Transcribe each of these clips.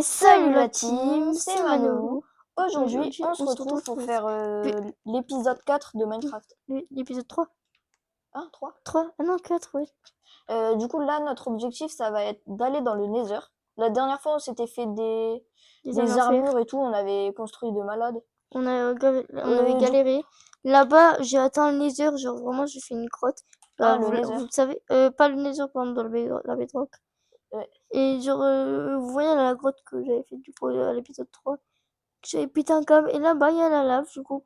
Salut la team, c'est Mano. Aujourd'hui, on se retrouve pour faire l'épisode 4 de Minecraft. L'épisode 3. Hein, 3? 3? Ah non, 4, oui. Du coup, là, notre objectif, ça va être d'aller dans le Nether. La dernière fois, on s'était fait des armures et tout, on avait construit de malades. On avait galéré. Là-bas, j'ai atteint le Nether, genre vraiment, j'ai fait une grotte. Ah, le Nether. Vous savez, pas le Nether, par exemple, dans la Bedrock. Ouais. Et genre, vous voyez la grotte que j'avais fait du coup à l'épisode 3. J'avais pété un câble. Et là-bas, il y a la lave, du coup,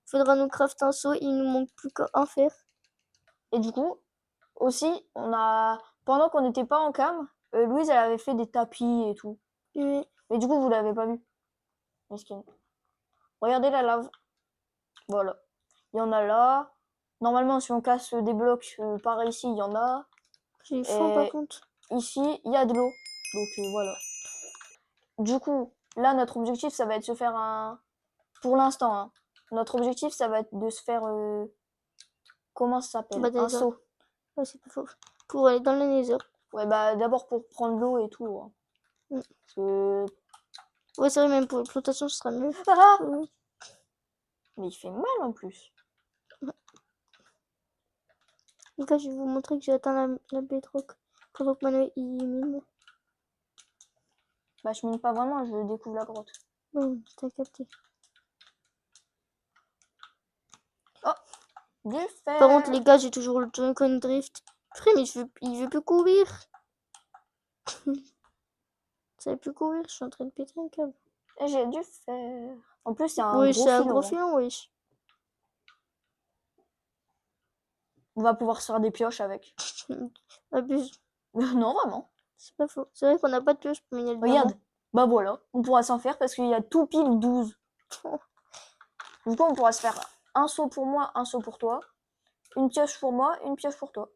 faudra nous crafter un seau. Il nous manque plus qu'un fer. Et du coup, aussi, pendant qu'on n'était pas en cam, Louise, elle avait fait des tapis et tout. Oui. Mais du coup, vous l'avez pas vu. Mesquine. Regardez la lave. Voilà. Il y en a là. Normalement, si on casse des blocs par ici, il y en a. J'ai faim par contre. Ici, il y a de l'eau. Donc voilà. Du coup, là, notre objectif, ça va être de se faire un... Pour l'instant, hein, notre objectif, ça va être de se faire... Comment ça s'appelle? Un seau. Ouais, c'est pas faux. Pour aller dans le Nether. Ouais, bah d'abord pour prendre l'eau et tout. Hein. Parce que... Ouais, c'est vrai, même pour l'exploitation, ce sera mieux. Ah mais il fait mal en plus. Donc là, je vais vous montrer que j'ai atteint la bedrock pendant que Manu il mine. Bah, je mine pas vraiment, je découvre la grotte. Bon, t'as capté. Oh, du fer. Par contre, les gars, j'ai toujours le Drunken Drift. Frère, mais il veut plus courir. Ça veut plus courir, je suis en train de péter un câble. Et j'ai du fer. En plus, c'est un Oui, gros c'est filon. un gros filon, oui. On va pouvoir se faire des pioches avec. Abuse. Non, vraiment. C'est pas faux. C'est vrai qu'on n'a pas de pioche pour miner le diamant. Regarde. Bah voilà, on pourra s'en faire parce qu'il y a tout pile 12. Du coup, on pourra se faire un seau pour moi, un seau pour toi. Une pioche pour moi, une pioche pour toi.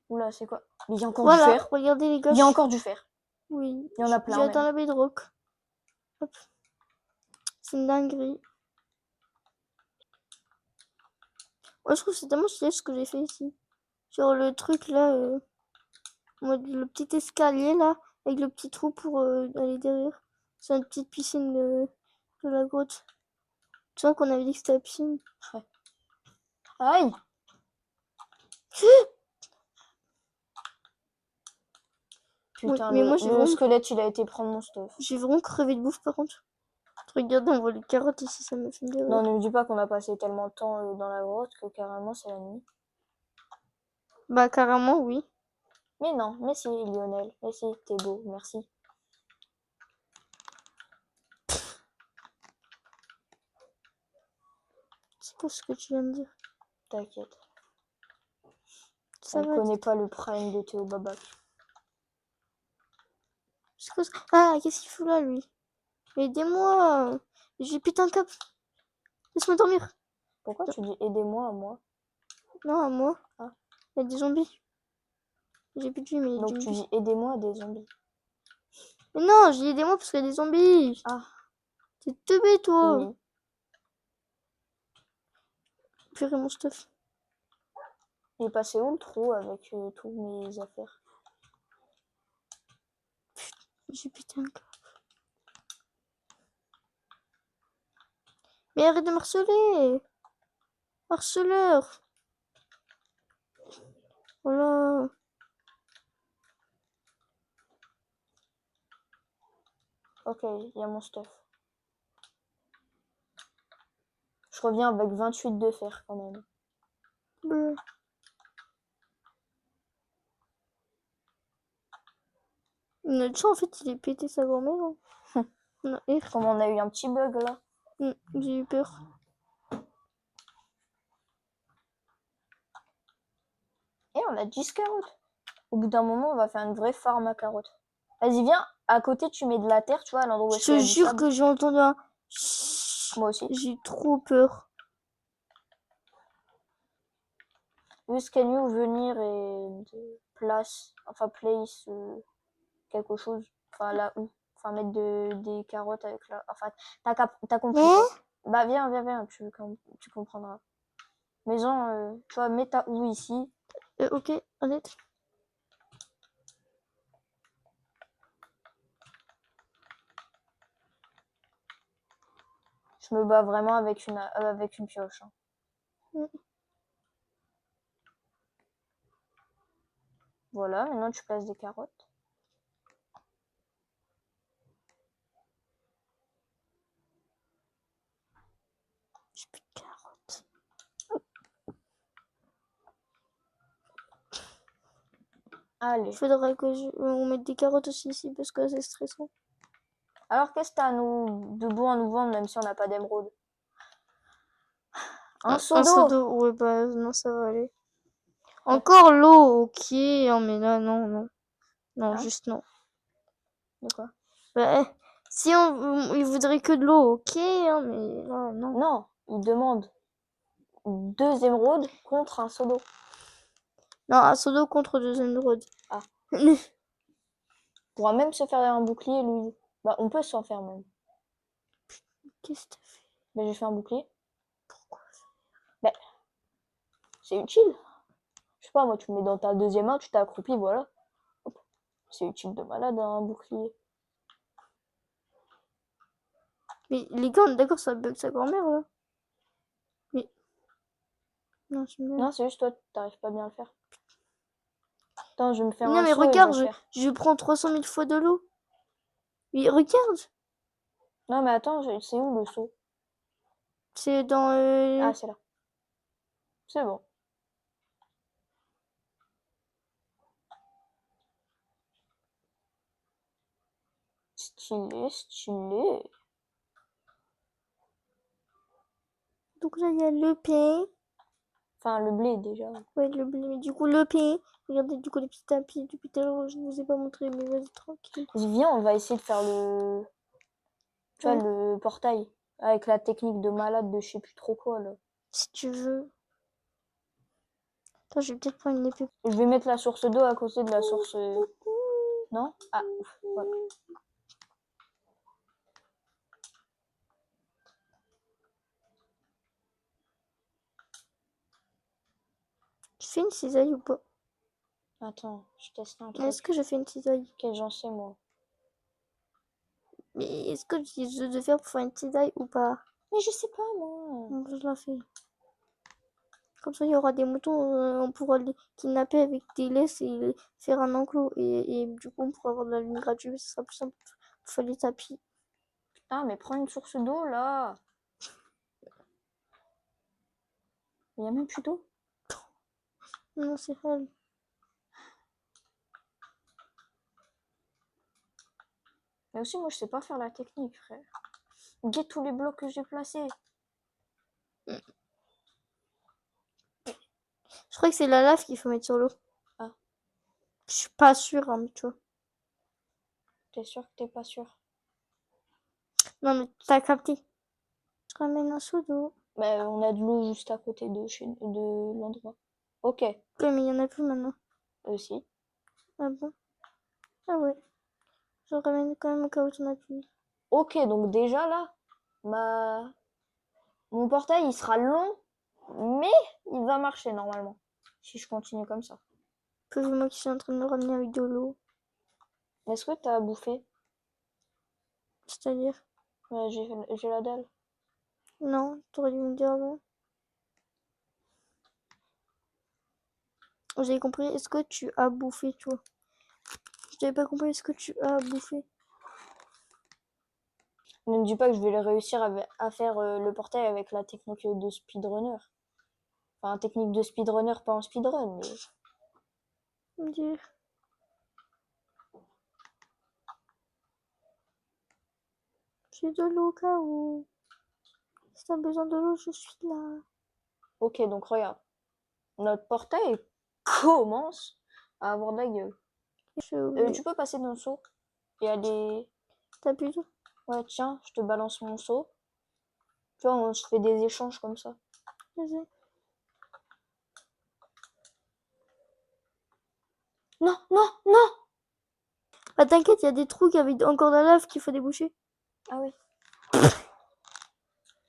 Oula, c'est quoi? Mais il y a encore du fer. Regardez les gars. Il y a encore du fer. Oui. Il y en a plein. J'ai atteint la bedrock. Hop. C'est une dinguerie. Moi, je trouve que c'est tellement stylé ce que j'ai fait ici. Genre le truc là, le petit escalier là, avec le petit trou pour aller derrière. C'est une petite piscine de la grotte. Tu vois qu'on avait dit que c'était la piscine. Ouais. Aïe! Putain, oui, mais moi, le squelette, il a été prendre mon stuff. J'ai vraiment crevé de bouffe par contre. Regardez, on voit les carottes ici, ça me fait rire. Non, ne me dis pas qu'on a passé tellement de temps dans la grotte que carrément c'est la nuit. Bah, carrément, oui. Mais non, mais si, Lionel. Mais si, t'es beau, merci. C'est quoi ce que tu viens de dire? T'inquiète. Ça On connaît pas le prime de Théo Babac. Ah, qu'est-ce qu'il fout là, lui? Aidez-moi! J'ai putain de cap. Laisse-moi dormir. Pourquoi tu dis aidez-moi à moi? Non, à moi. Ah. Il y a des zombies. J'ai plus de vie, mais donc tu dis aidez-moi à des zombies. Mais non, j'ai aidez-moi parce qu'il y a des zombies. Ah. T'es teubé, toi. Oui. Purée, mon stuff. Il est passé où le trou avec tous mes affaires? J'ai pété un câble. Mais arrête de me harceler. Harceleur. Voilà. Ok, il y a mon stuff. Je reviens avec 28 de fer quand même. Bleu. Notre chat, en fait, il est pété sa grand-mère. Comme on a eu un petit bug là. J'ai eu peur. Et on a 10 carottes. Au bout d'un moment, on va faire une vraie farm à carottes. Vas-y, viens. À côté, tu mets de la terre, tu vois, à l'endroit où je te jure que j'ai entendu un... Moi aussi. J'ai trop peur. Use can you venir et de place, enfin place quelque chose, enfin là où, enfin mettre des carottes avec la, enfin t'as compris. Bah viens, tu comprendras. Maison, tu vois, mets ta houe ici. Ok, honnête. Je me bats vraiment avec une pioche. Hein. Mm. Voilà, maintenant tu places des carottes. J'ai plus de carottes. Allez. Il faudra on mette des carottes aussi ici parce que c'est stressant. Alors, qu'est-ce que t'as de beau à nous vendre, même si on n'a pas d'émeraude? Un seau Un seau d'eau. d'eau, ouais, bah non, ça va aller. Encore l'eau, ok. Oh, mais là, non, non. Non, Hein? juste non. De quoi? Bah, si il voudrait que de l'eau, ok, hein, mais là, non. Non, il demande 2 émeraudes contre un seau d'eau. Non, un seau d'eau contre 2 émeraudes. Ah. On pourra même se faire un bouclier, Louise. Bah, on peut s'en faire même. Qu'est-ce que t'as fait? Bah, j'ai fait un bouclier. Pourquoi? Bah, c'est utile. Je sais pas, moi, tu le mets dans ta deuxième main, tu t'accroupis, voilà. C'est utile de malade, un bouclier. Mais les gars, on est d'accord, ça bug sa grand-mère, là. Mais... Non, c'est bien. Non, c'est juste toi, t'arrives pas bien à le faire. Attends, je vais me faire Non, un mais seau et je vais regarde, le faire. je prends 300 000 fois de l'eau. Mais regarde, Non, mais attends, c'est où le seau? c'est dans... Ah, c'est là. C'est bon. Stylé, stylé. Donc là, il y a le pain. Enfin, le blé, déjà. Ouais, le blé. Mais du coup, le pain. Regardez, du coup, les petits tapis depuis tout à l'heure, je ne vous ai pas montré, mais vas-y, tranquille. Viens, on va essayer de faire le... Tu vois, Ouais, le portail. Avec la technique de malade de je sais plus trop quoi, là. si tu veux. Attends, je vais peut-être prendre une épée. Je vais mettre la source d'eau à côté de la source... Non? Ah, ouf, voilà. Tu fais une cisaille ou pas? Attends, je teste un Est-ce truc. que je fais une cisaille? Quel j'en sais, moi. Mais est-ce que j'utilise de faire pour faire une cisaille ou pas? Mais je sais pas, moi. Donc, je la fais. Comme ça, il y aura des moutons, on pourra les kidnapper avec des laisses et faire un enclos. Et du coup, on pourra avoir de la lune gratuite, ce sera plus simple pour faire les tapis. Putain, mais prends une source d'eau, là. Il y a même plus d'eau. Non, c'est elle. Mais aussi, moi, je sais pas faire la technique, frère. Guette tous les blocs que j'ai placés. Je crois que c'est la lave qu'il faut mettre sur l'eau. Ah. Je suis pas sûre, hein, mais tu vois. T'es sûr que t'es pas sûr? Non, mais t'as capté. Je ramène un seau d'eau. Bah, on a de l'eau juste à côté de l'endroit. Ok, Ouais, mais il y en a plus maintenant. aussi. Ah bon? Ah ouais. Je ramène quand même au cas où t'en as plus. Ok, donc déjà là, ma... mon portail il sera long, mais il va marcher normalement. Si je continue comme ça. Peu vu moi qui suis en train de me ramener avec de l'eau. Est-ce que t'as bouffé? C'est-à-dire? Ouais, j'ai la dalle. Non, t'aurais dû me dire avant. Vous avez compris? Est-ce que tu as bouffé, toi? Je t'avais pas compris, est-ce que tu as bouffé? Ne me dis pas que je vais réussir à faire le portail avec la technique de speedrunner. Enfin, technique de speedrunner, pas en speedrun, mais... Me dire. J'ai de l'eau au cas où. Si t'as besoin de l'eau, je suis là. Ok, donc regarde. Notre portail commence à avoir de la gueule. Tu peux passer dans le seau et aller... T'as plus d'eau? Ouais, tiens, je te balance mon seau. Tu vois, on se fait des échanges comme ça. Vas-y. Non, non, non! Ah, t'inquiète, il y a des trous qui avaient encore de la lave qu'il faut déboucher. Ah oui.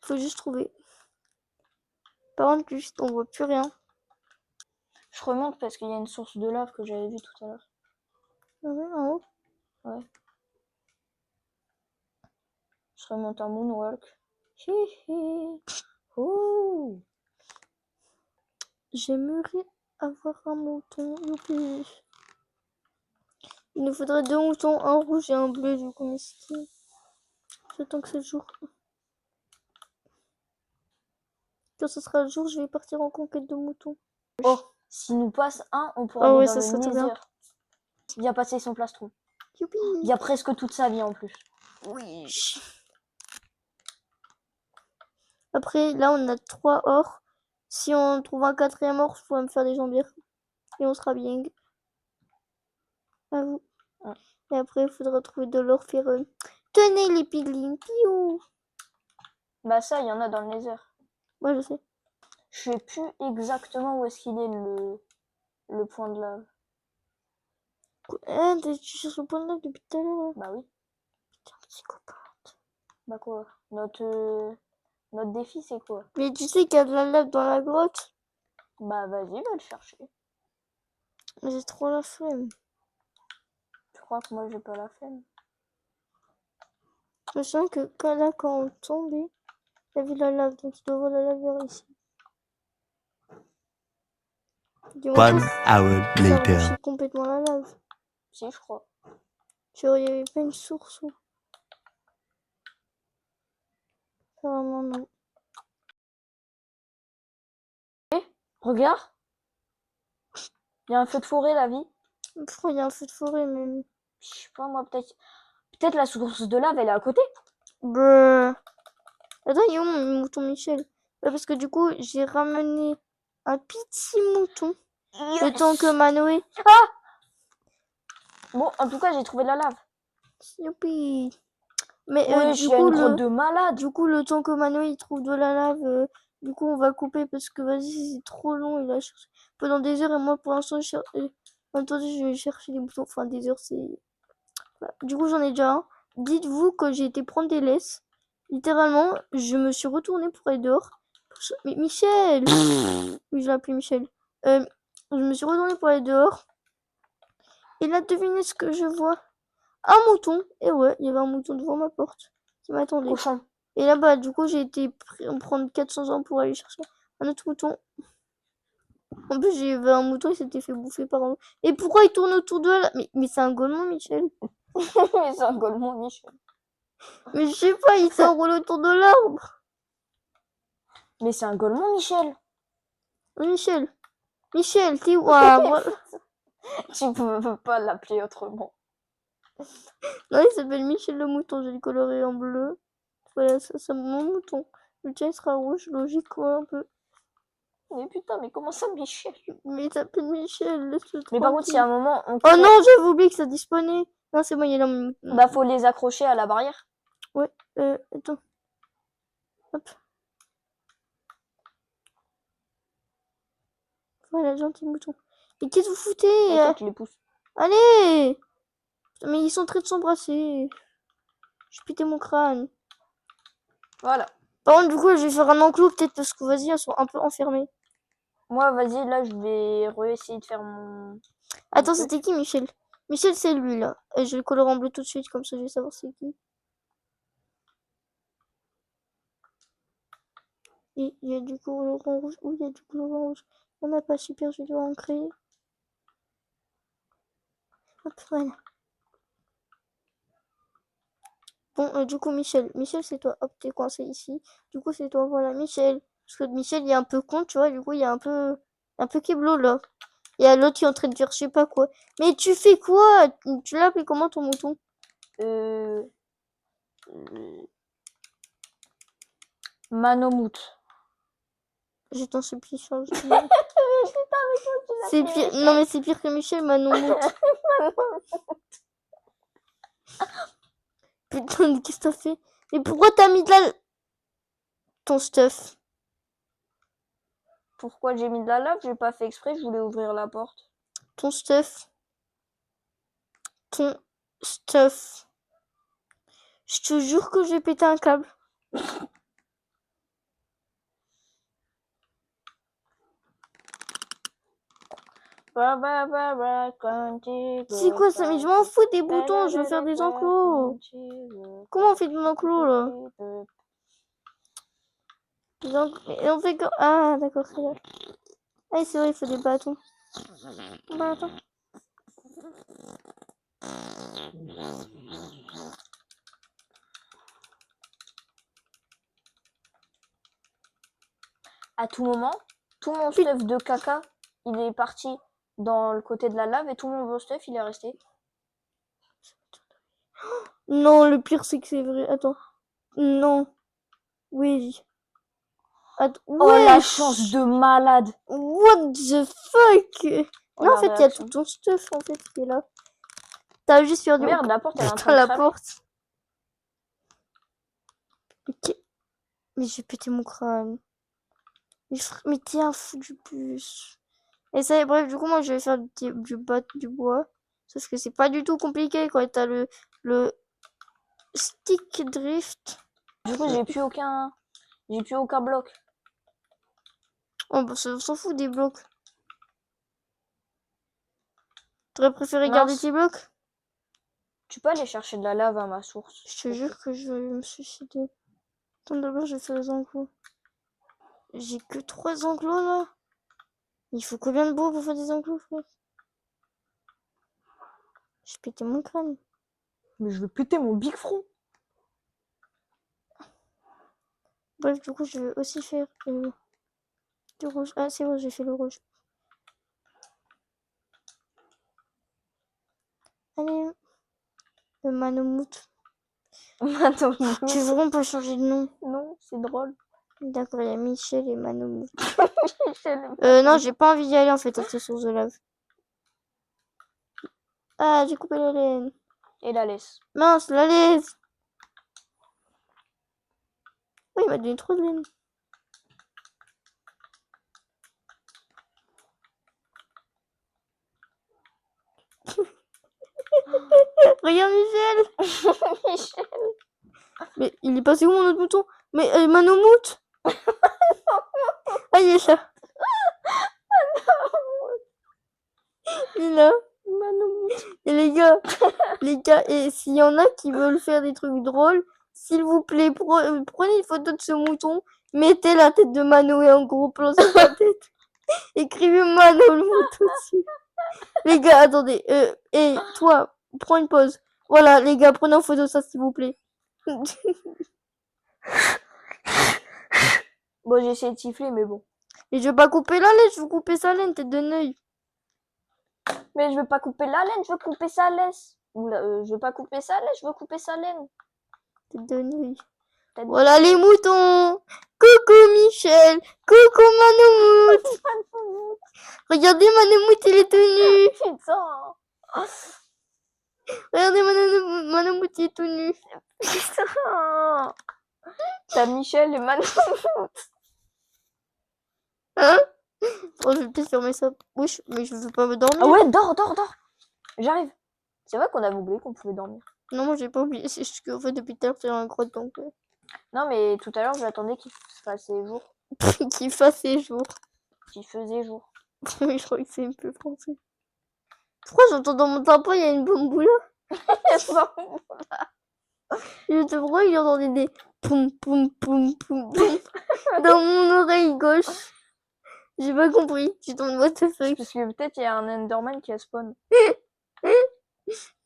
Faut juste trouver. Par contre, juste, on voit plus rien. Je remonte parce qu'il y a une source de lave que j'avais vue tout à l'heure. Ah ouais, en haut. Ouais. Je remonte en moonwalk. Ouh. J'aimerais avoir un mouton. Youpi. Il nous faudrait 2 moutons, un rouge et un bleu du coup, mesquin. J'attends que ce jour. Quand ce sera le jour, je vais partir en conquête de moutons. Oh, s'il nous passe un, on pourra Ah aller ouais, dans ça le serait trop bien. Nether. Il a passé son plastron. Youpi. Il y a presque toute sa vie en plus. Oui. Après, là, on a 3 ors. Si on trouve un 4e or, il faudra me faire des jambières. Et on sera bien. À vous. Ouais. Et après, il faudra trouver de l'or ferreux. Tenez les piglins. Piou. Bah ça, il y en a dans le Nether. Moi, je sais. Je sais plus exactement où est-ce qu'il est le point de lave. Ah, tu cherches le point de lave depuis tout à l'heure. Bah oui. Putain, psychopathe. Bah quoi? Notre défi, c'est quoi? Mais tu sais qu'il y a de la lave dans la grotte. Bah vas-y, va le chercher. Mais j'ai trop la flemme. Je crois que moi, j'ai pas la flemme. Je sens que quand on tombait, il y avait de la lave. Donc tu dois voir la lave vers ici. Dis-moi One pas hour si ça later. rebouchait complètement la lave. Si, je crois. Genre, il n'y avait pas une source ou... Vraiment, non. Regarde. Il y a un feu de forêt, la vie. Pourquoi il y a un feu de forêt, même? Je sais pas, moi, peut-être la source de lave, elle est à côté. Brrr. Attends, il est où mon mouton Michel? Ouais, parce que du coup, j'ai ramené un petit mouton. Le temps que Manoé... Bon, en tout cas, j'ai trouvé de la lave. Youpi. Mais Ouais, du il y a coup, une grotte de malade. du coup, le temps que Manoé il trouve de la lave, du coup, on va couper parce que vas-y, c'est trop long. Il a cherché pendant des heures et moi, pour l'instant, attendez, je vais chercher des moutons. Enfin, des heures, c'est... Voilà. Du coup, j'en ai déjà un. Dites-vous que j'ai été prendre des laisses. Littéralement, je me suis retournée pour aller dehors. Mais Michel! Oui, je l'appelle Michel. Je me suis retournée pour aller dehors. Et là, devinez ce que je vois. Un mouton. Et ouais, il y avait un mouton devant ma porte qui m'attendait. Cochon. Et là, bah, du coup, j'ai été prendre 400 ans pour aller chercher un autre mouton. En plus, j'ai vu un mouton, il s'était fait bouffer par un... Et pourquoi il tourne autour de la... Mais c'est un golemon, Michel. Mais c'est un golemon, Michel. Mais je sais pas, il s'enroule autour de l'arbre. Mais c'est un golemon, Michel. Oh, Michel. Michel, t'es où? Ah, voilà. Tu peux pas l'appeler autrement. Non, il s'appelle Michel le mouton, j'ai le coloré en bleu. Voilà, ça, c'est mon mouton. Le tien, il sera rouge, logique, quoi, un peu. Mais putain, mais comment ça, Michel? Mais il s'appelle Michel, laisse-le Mais par contre, tranquille. s'il y a un moment, on Oh non, j'avais oublié que ça disparait. Non, c'est bon, il est là, mon mouton. bah, faut les accrocher à la barrière. Ouais, attends. Hop. Voilà, gentil mouton. Et qu'est-ce que vous foutez? Et toi, tu les pousses. Allez! Putain, mais ils sont en train de s'embrasser. Je pété mon crâne. Voilà. Par contre, du coup, je vais faire un enclos peut-être parce que vas-y, elles sont un peu enfermées. Moi, vas-y, là, je vais réessayer de faire mon... Attends, truc. c'était qui, Michel? Michel, c'est lui, là. Et je vais le coller en bleu tout de suite, comme ça, je vais savoir c'est qui. Et il y a du colorant rouge. Oui, il y a du colorant rouge. On n'a pas super, je vais devoir en créer. Hop, voilà. Bon, du coup, Michel. Michel, c'est toi. Hop, t'es coincé ici. Du coup, c'est toi. Voilà, Michel. Parce que Michel, il est un peu con, tu vois. Du coup, il y a un peu... Un peu kéblo, là. Il y a l'autre qui est en train de dire je sais pas quoi. Mais tu fais quoi? Tu l'as appelé comment, ton mouton? Manomout. Je t'en supplie, change. C'est pire. Non, mais c'est pire que Michel, Manon Mout. Putain, mais qu'est-ce que t'as fait? Mais pourquoi t'as mis de la... Ton stuff. Pourquoi j'ai mis de la lave? J'ai pas fait exprès, je voulais ouvrir la porte. Ton stuff. Ton stuff. Je te jure que je vais péter un câble. C'est quoi ça? Mais je m'en fous des boutons, je veux faire des enclos. Comment on fait des enclos là? Mais on fait quand... Ah, d'accord, c'est là. Ah, c'est vrai, il faut des bâtons. Bâtons. À tout moment, tout mon stuff de caca, il est parti dans le côté de la lave et tout mon beau stuff, il est resté. Non, le pire, c'est que c'est vrai. Attends. Non. Oui. Oh, la Wesh. chance de malade! What the fuck? Oh, Non, en la fait, il y a réaction. tout ton stuff, en fait, qui est là. T'as juste perdu... Merde, la porte, elle est en train Putain, de la cramer. porte. Ok. Mais j'ai pété mon crâne. Mais t'es un fou du plus. Et ça, bref, du coup, moi, je vais faire du bois. Sauf que c'est pas du tout compliqué quand t'as le stick drift. Du coup, j'ai plus aucun bloc. Oh, bah, ça s'en fout des blocs. T'aurais préféré garder Mince. tes blocs? Tu peux aller chercher de la lave à ma source. Je te jure que je vais me suicider. Attends, d'abord, je vais faire les enclos. J'ai que 3 enclos, là. Il faut combien de bois pour faire des enclos, frère? J'ai pété mon crâne. Mais je vais péter mon big front. Bref, du coup, je vais aussi faire du rouge. Ah, c'est bon, j'ai fait le rouge. Allez, le Manomout. Attends, Tu veux vraiment pas changer de nom? non, c'est drôle. D'accord, il y a Michel et Manomout. Michel, Non, j'ai pas envie d'y aller en fait à cette source de lave. Ah, j'ai coupé la laine. et la laisse. Mince, la laisse. Oui, il m'a donné trop de laine. Regarde Michel. Michel. Mais il est passé où mon autre mouton? Mais Manomout. Ah, il est là. Il est là. Manomout. Et les gars, et s'il y en a qui veulent faire des trucs drôles, s'il vous plaît, prenez une photo de ce mouton, mettez la tête de Mano et un gros plan sur sa tête. Écrivez Mano le mouton dessus. Les gars, attendez. Et toi, prends une pause. Voilà, les gars, prenez en photo ça, s'il vous plaît. Bon, j'ai essayé de siffler, mais bon. Et je veux pas couper la laine, je veux couper sa laine, tête de neuil. Mais je veux pas couper la laine, je veux couper sa laisse. Je veux pas couper sa laisse, je veux couper sa laine. Tête de neuil. Tête de Voilà neuil. les moutons. Coucou Michel. Coucou Manomout. Manomout. Regardez Manomout, il est tout nu. Putain. Regardez Manomout, il est tout nu. Putain. T'as Michel et Manomout. Hein? Oh, je vais peut-être fermer ça. Oui, mais je veux pas me dormir. Ah ouais, dors. J'arrive. C'est vrai qu'on avait oublié qu'on pouvait dormir. Non, moi j'ai pas oublié. C'est juste qu'en fait, depuis tout à l'heure, c'est un grotte donc. Non, mais tout à l'heure, j'attendais qu'il fasse jour. Qu'il fasse ses jours. Qu'il faisait jour. Oui, je crois que c'est un peu français. Pourquoi j'entends dans mon tampon, il y a une bamboula? Je te crois, il entendait des poum poum poum poum poum dans mon oreille gauche. J'ai pas compris. Je tombe what the fuck. Parce que peut-être il y a un Enderman qui a spawn.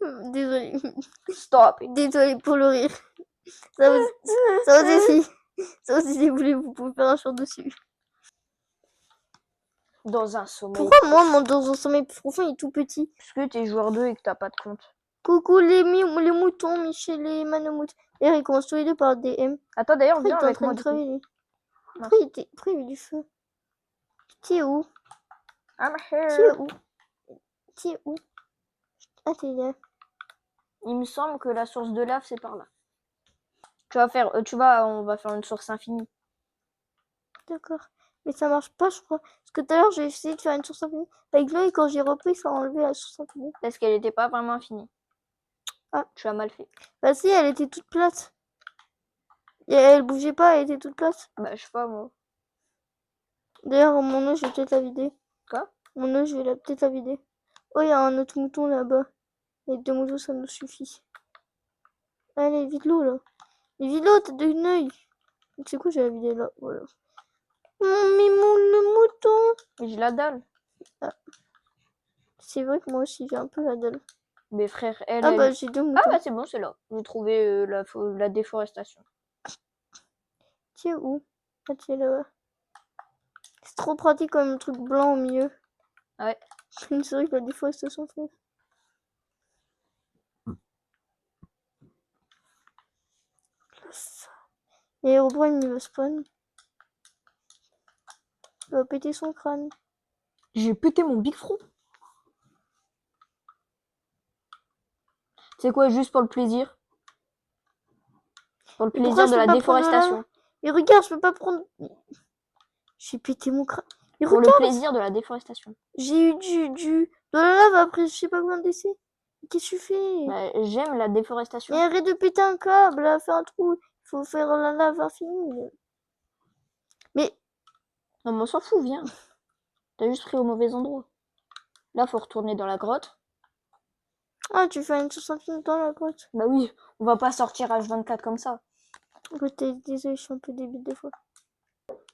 Désolée. Stop. Désolée pour le rire. Ça aussi, si vous voulez, vous pouvez faire un short dessus. Dans un sommeil. Pourquoi moi, dans un sommeil profond, il est tout petit? Parce que t'es joueur 2 et que t'as pas de compte. Coucou les moutons, Michel et Manomout. D'ailleurs, ils commencent tous les deux par DM. Attends, d'ailleurs, Pourquoi il viens était en avec train moi de du coup. travailler? Pourquoi il y avait du feu? T'es où? I'm T'es here. où? T'es où? Ah, t'es là. Il me semble que la source de lave c'est par là. On va faire une source infinie. D'accord. Mais ça marche pas, je crois. Parce que tout à l'heure, j'ai essayé de faire une source infinie avec l'eau et quand j'ai repris, ça a enlevé la source infinie. Parce qu'elle était pas vraiment infinie. Ah. Tu as mal fait. Bah si, elle était toute plate. Et elle bougeait pas, elle était toute plate. Bah, je sais pas moi. D'ailleurs, mon eau, je vais peut-être la vider. Quoi? Mon eau, je vais peut-être la vider. Oh, il y a un autre mouton là-bas. Les 2 moutons, ça nous suffit. Allez, vide l'eau là. Mais vide l'eau, t'as de œil. C'est quoi, je vais la vider là. Voilà. Mon mimoun, le mouton. Mais j'ai la dalle. C'est vrai que moi aussi, j'ai un peu la dalle. Mes frères, elle, Ah elle... bah, j'ai 2 Ah moutons. bah c'est bon, c'est là. J'ai trouvé la déforestation. Tiens, où? Ah, tiens, là-bas. C'est trop pratique comme un truc blanc au milieu. Ouais. C'est vrai que la déforestation fait. Et Herobrine, il va spawn. Il va péter son crâne. J'ai pété mon Big Fruit. C'est quoi, juste pour le plaisir? Pour le Et pourquoi plaisir je de peux la pas prendre de déforestation. lave? Et regarde, je peux pas prendre. J'ai pété mon crâne. Et Pour le regarde, plaisir de la déforestation. j'ai eu de la lave après je sais pas combien d'essais. Qu'est-ce que tu fais? Bah, j'aime la déforestation. Mais arrête de péter un câble, là, fais un trou. Il faut faire la lave infinie. Mais Non, mais on s'en fout, viens. T'as juste pris au mauvais endroit. Là, faut retourner dans la grotte. ah, tu fais une source infinie dans la grotte. Bah oui, on va pas sortir H24 comme ça. Désolé, je suis un peu débile des fois.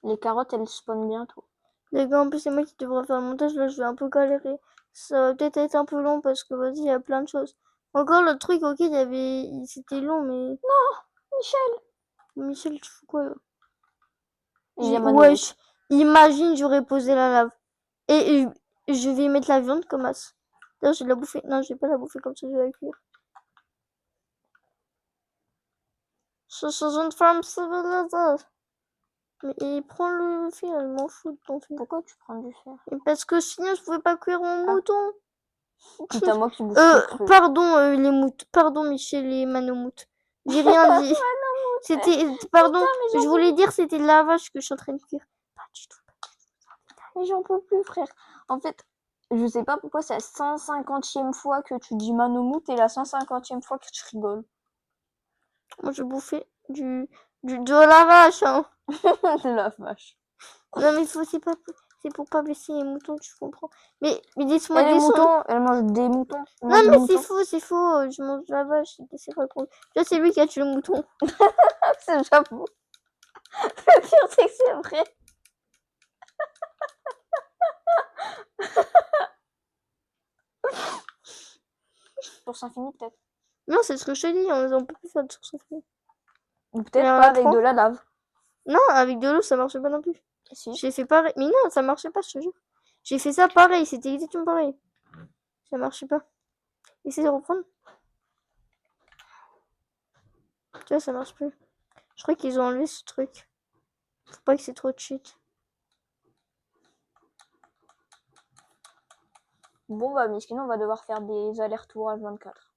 Les carottes, elles spawnent bientôt. Les gars, en plus, c'est moi qui devrais faire le montage. Là, je vais un peu galérer. Ça va peut-être être un peu long parce que, vas-y, il y a plein de choses. Encore le truc, ok, c'était long, mais. Michel! Michel, tu fous quoi là? Il y a Wesh, imagine, j'aurais posé la lave. Et je vais mettre la viande comme as. D'ailleurs, je vais la bouffer. Non, je vais pas la bouffer comme ça, je vais la cuire. Je suis une femme civilisée. Mais prends le fer, je m'en fous de ton fer. Pourquoi tu prends du fer? Et parce que sinon, je pouvais pas cuire mon mouton. Putain, moi qui bouffe tout cru. Pardon, les moutes. Pardon, Michel et Manomout. J'ai rien dit. C'était. Pardon, Putain, je voulais dire c'était le lavage que je suis en train de cuire. Pas du tout. Mais j'en peux plus, frère. En fait, je sais pas pourquoi c'est la 150e fois que tu dis Manomout et la 150e fois que tu rigoles. Moi, je bouffais de la vache, hein. La vache. Non, mais c'est pour pas blesser les moutons, tu comprends. Mais laisse-moi Et les descendre. moutons, elles mangent des moutons. Elles Non, mangent des mais moutons. c'est faux. Je mange de la vache, c'est pas con. Là, c'est lui qui a tué le mouton. C'est j'avoue. Le pire, c'est que c'est vrai. Source infinie, peut-être. Non, c'est ce que je te dis, on peut plus faire de source infinie. Ou Il peut-être y en pas a avec 3. de la lave. Non, avec de l'eau, ça marchait pas non plus. Si. J'ai fait pareil. Mais non, ça marchait pas, je te jure. J'ai fait ça pareil, c'était exactement pareil. Ça marchait pas. Essaye de reprendre. Tu vois, ça marche plus. Je crois qu'ils ont enlevé ce truc. Faut pas que c'est trop de cheat. Bon, bah, mais sinon, on va devoir faire des allers-retours à 24.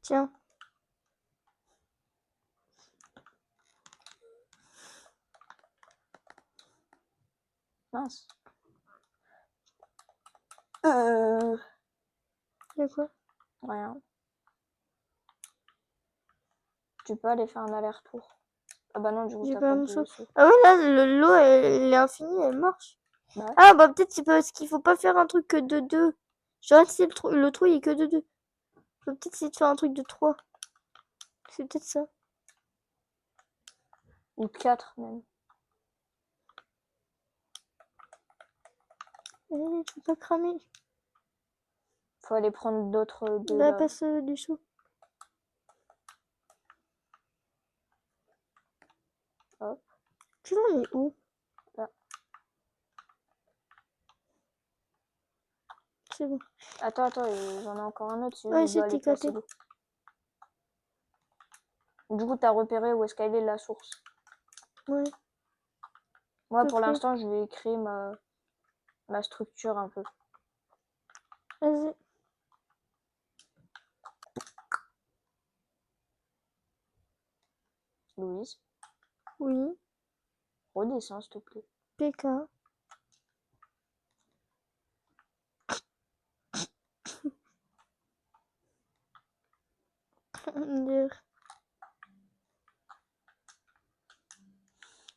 Tiens. Mince. Y'a quoi? Rien. Tu peux aller faire un aller-retour. Ah bah non, du coup, J'ai t'as pas pas mon de saut. saut. Ah ouais, là, l'eau, elle est infinie, elle marche. Bah ouais. Ah bah peut-être c'est parce qu'il faut pas faire un truc que de 2. Genre si le trou il est que de 2. Faut peut-être essayer de faire un truc de 3. C'est peut-être ça. Ou 4 même. Eh, tu peux pas cramer. Faut aller prendre d'autres de Là, la... passe du saut. Hop. Tu l'as mis où? Là. C'est bon. Attends, j'en ai encore un autre si Ouais, je dois aller c'était placer caté. l'eau. Du coup, t'as repéré où est-ce qu'elle est la source. Ouais. Moi, Peu pour près. l'instant, je vais créer ma structure un peu. Vas-y. Louise, Oui. redescends, s'il te plaît. PK.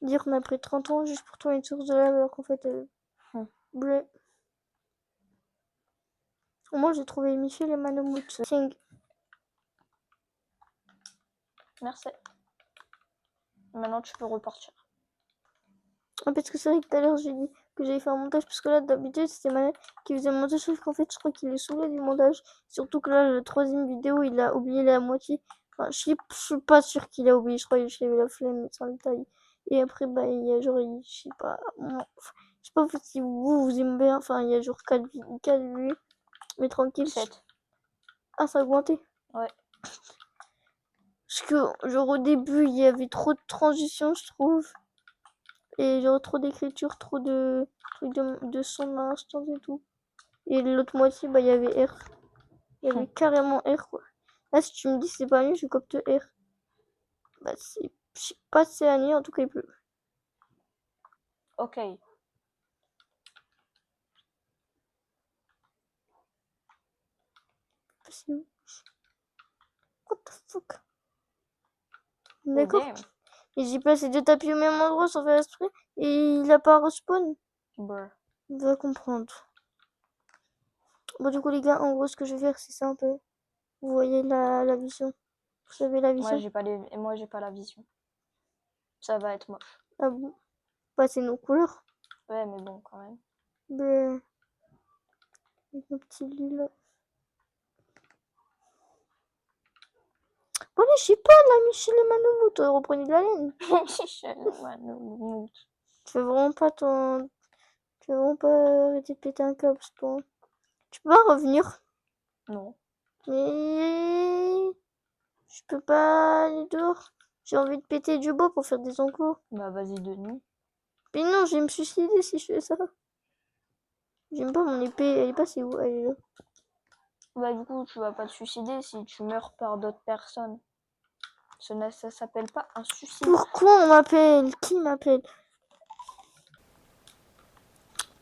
Dire qu'on a pris 30 ans juste pour trouver une source de lave alors qu'en fait bleu. Au moins j'ai trouvé Michel et Manomout. Tiens. Merci. Maintenant, tu peux repartir. Ah, parce que c'est vrai que tout à l'heure, j'ai dit que j'allais faire un montage, parce que là, d'habitude, c'était ma mère qui faisait le montage, sauf qu'en fait, je crois qu'il est saoulé du montage. Surtout que là, la troisième vidéo, il a oublié la moitié. Enfin, je suis pas sûre qu'il a oublié, je crois qu'il avait la flemme, mais sans le détail. Et après, bah, il y a genre, je sais pas, je sais pas si vous aimez bien, enfin, il y a genre 4 vues, mais tranquille. 7. Ah, ça a augmenté. Ouais. Parce que, genre, au début, il y avait trop de transitions, je trouve. Et genre, trop d'écriture, trop de trucs de son à l'instant et tout. Et l'autre moitié, bah, il y avait R. Il y avait carrément R, quoi. Là, si tu me dis c'est pas mieux, je copte R. Bah, c'est, je sais pas si c'est la nuit, en tout cas, il pleut. Ok. C'est où? What the fuck? Oh, D'accord. damn. Et j'ai passé deux tapis au même endroit sans faire exprès. Et il a pas respawn. Brr. On va comprendre. Bon, du coup, les gars, en gros, ce que je vais faire, c'est ça un peu. Vous voyez la vision. Vous savez la Moi, vision. j'ai pas la vision. Ça va être moche. Ah bon? Bah, c'est nos couleurs. Ouais, mais bon, quand même. Bleu. Avec nos petits lits là. Bon, allez, je sais pas, là, Michel et Manoumou, reprenez de la laine. Tu veux vraiment pas ton. Tu veux vraiment pas arrêter de péter un câble, toi. Tu peux pas revenir. Non. Mais. Je peux pas aller dehors. J'ai envie de péter du bois pour faire des enclos. Bah, vas-y de nuit. Mais non, je vais me suicider si je fais ça. J'aime pas mon épée. Elle est passée où? Elle est là. Bah, du coup, tu vas pas te suicider si tu meurs par d'autres personnes. Ça s'appelle pas un suicide. Pourquoi on m'appelle? Qui m'appelle?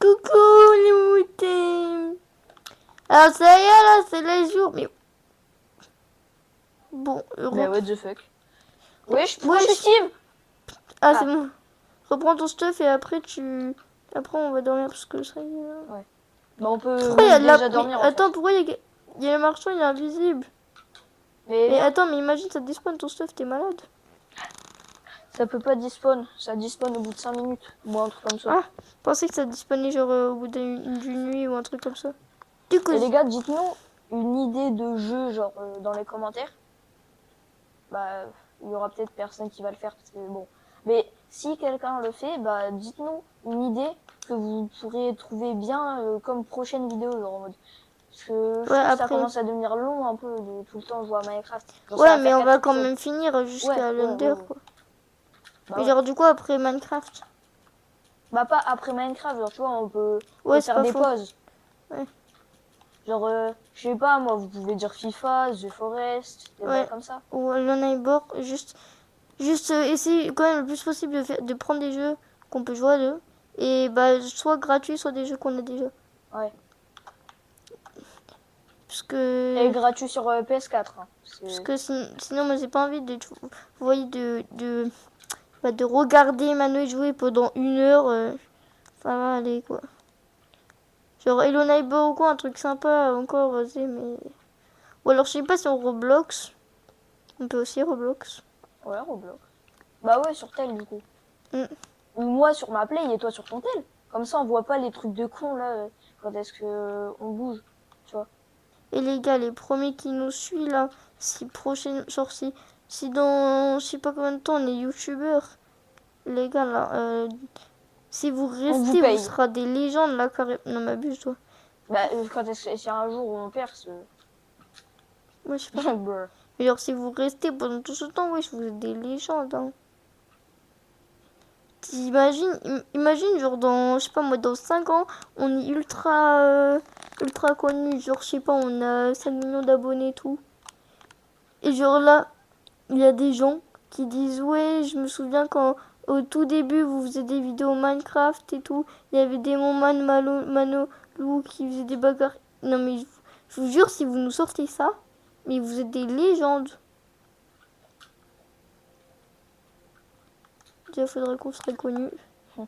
Coucou les moutons. Alors ça y est là, c'est les jours. Mais bon, Mais what the fuck? Wesh, pourquoi Wesh. je Steve? Ah, c'est bon. Reprends ton stuff et après tu. Après on va dormir parce que ça y est. Ouais. Bah, on peut Pourquoi il y a de la. déjà dormir Mais en attends, fait. pourquoi il y a le marchand, il est invisible. Mais Mais viens, attends, mais imagine ça despawn ton stuff, t'es malade. ça peut pas despawn. Ça despawn au bout de 5 minutes. Ou un truc comme ça. Ah, je pensais que ça dispawnait genre au bout d'une nuit ou un truc comme ça. Du coup, Et les gars, dites-nous une idée de jeu, genre dans les commentaires. Bah, il y aura peut-être personne qui va le faire parce que bon. Mais si quelqu'un le fait, bah dites-nous une idée que vous pourrez trouver bien comme prochaine vidéo, genre en mode. Parce que je ouais, trouve que ça après. commence à devenir long un peu de tout le temps jouer à Minecraft. Genre, ça Ouais, va mais faire on 4 va quand épisodes. même finir jusqu'à l'Under, Ouais. quoi. Bah Mais ouais. genre, du coup, après Minecraft. Bah pas après Minecraft, genre tu vois, on peut Ouais, c'est faire pas des faux. pauses. Ouais. Genre, je sais pas, moi, vous pouvez dire FIFA, The Forest, des bails Ouais. comme ça. Ou l'Unibor, juste essayer quand même le plus possible de prendre des jeux qu'on peut jouer à deux. Et bah, soit gratuits, soit des jeux qu'on a déjà. Ouais. Parce Et que. gratuit sur PS4. Hein. Parce que sinon, moi, j'ai pas envie vous voyez, bah, de regarder Mano jouer pendant 1 heure. Ça va aller, quoi. Genre Hello Neighbor ou quoi, un truc sympa encore, vas-y, mais. Ou alors, je sais pas si on Roblox. On peut aussi Roblox. Ouais, Roblox. Bah ouais, sur tel, du coup. Mm. Ou moi sur ma play et toi sur ton tel. Comme ça, on voit pas les trucs de con, là, quand est-ce que on bouge, tu vois. Et les gars, les premiers qui nous suivent là, si prochaine, genre si dans je sais pas combien de temps on est youtubeurs, les gars là, si vous On vous restez, vous paye. serez des légendes là, carrément. Non, m'abuse toi. Bah, quand est-ce que, si un jour on perce. Moi, je sais pas. Brr. Mais genre, si vous restez pendant tout ce temps, wesh, vous êtes des légendes. Hein. Imagine, genre, dans, je sais pas moi, dans 5 ans, on est ultra connu. Genre, je sais pas, on a 5 millions d'abonnés et tout. Et genre là, il y a des gens qui disent, ouais, je me souviens quand au tout début, vous faisiez des vidéos Minecraft et tout. Il y avait des moments de Mano Lou qui faisaient des bagarres. Non, mais je vous jure, si vous nous sortez ça, mais vous êtes des légendes. Déjà, faudrait qu'on serait connus. En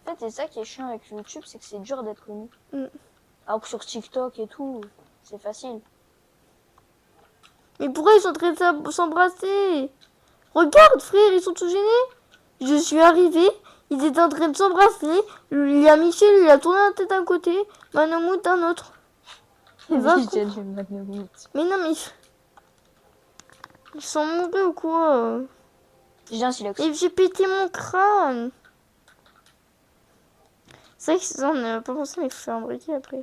fait, c'est ça qui est chiant avec YouTube, c'est que c'est dur d'être connu. Mm. Alors que sur TikTok et tout, c'est facile. Mais pourquoi ils sont en train de s'embrasser? Regarde, frère, ils sont tous gênés. Je suis arrivé, ils étaient en train de s'embrasser. Il y a Michel, il a tourné la tête d'un côté, Manamout d'un autre. Il va Michel et Manamout. Mais non, mais ils sont mourus ou quoi? J'ai un silex. Et j'ai pété mon crâne. C'est vrai que ça, on n'a pas pensé, mais il faut faire un briquet après.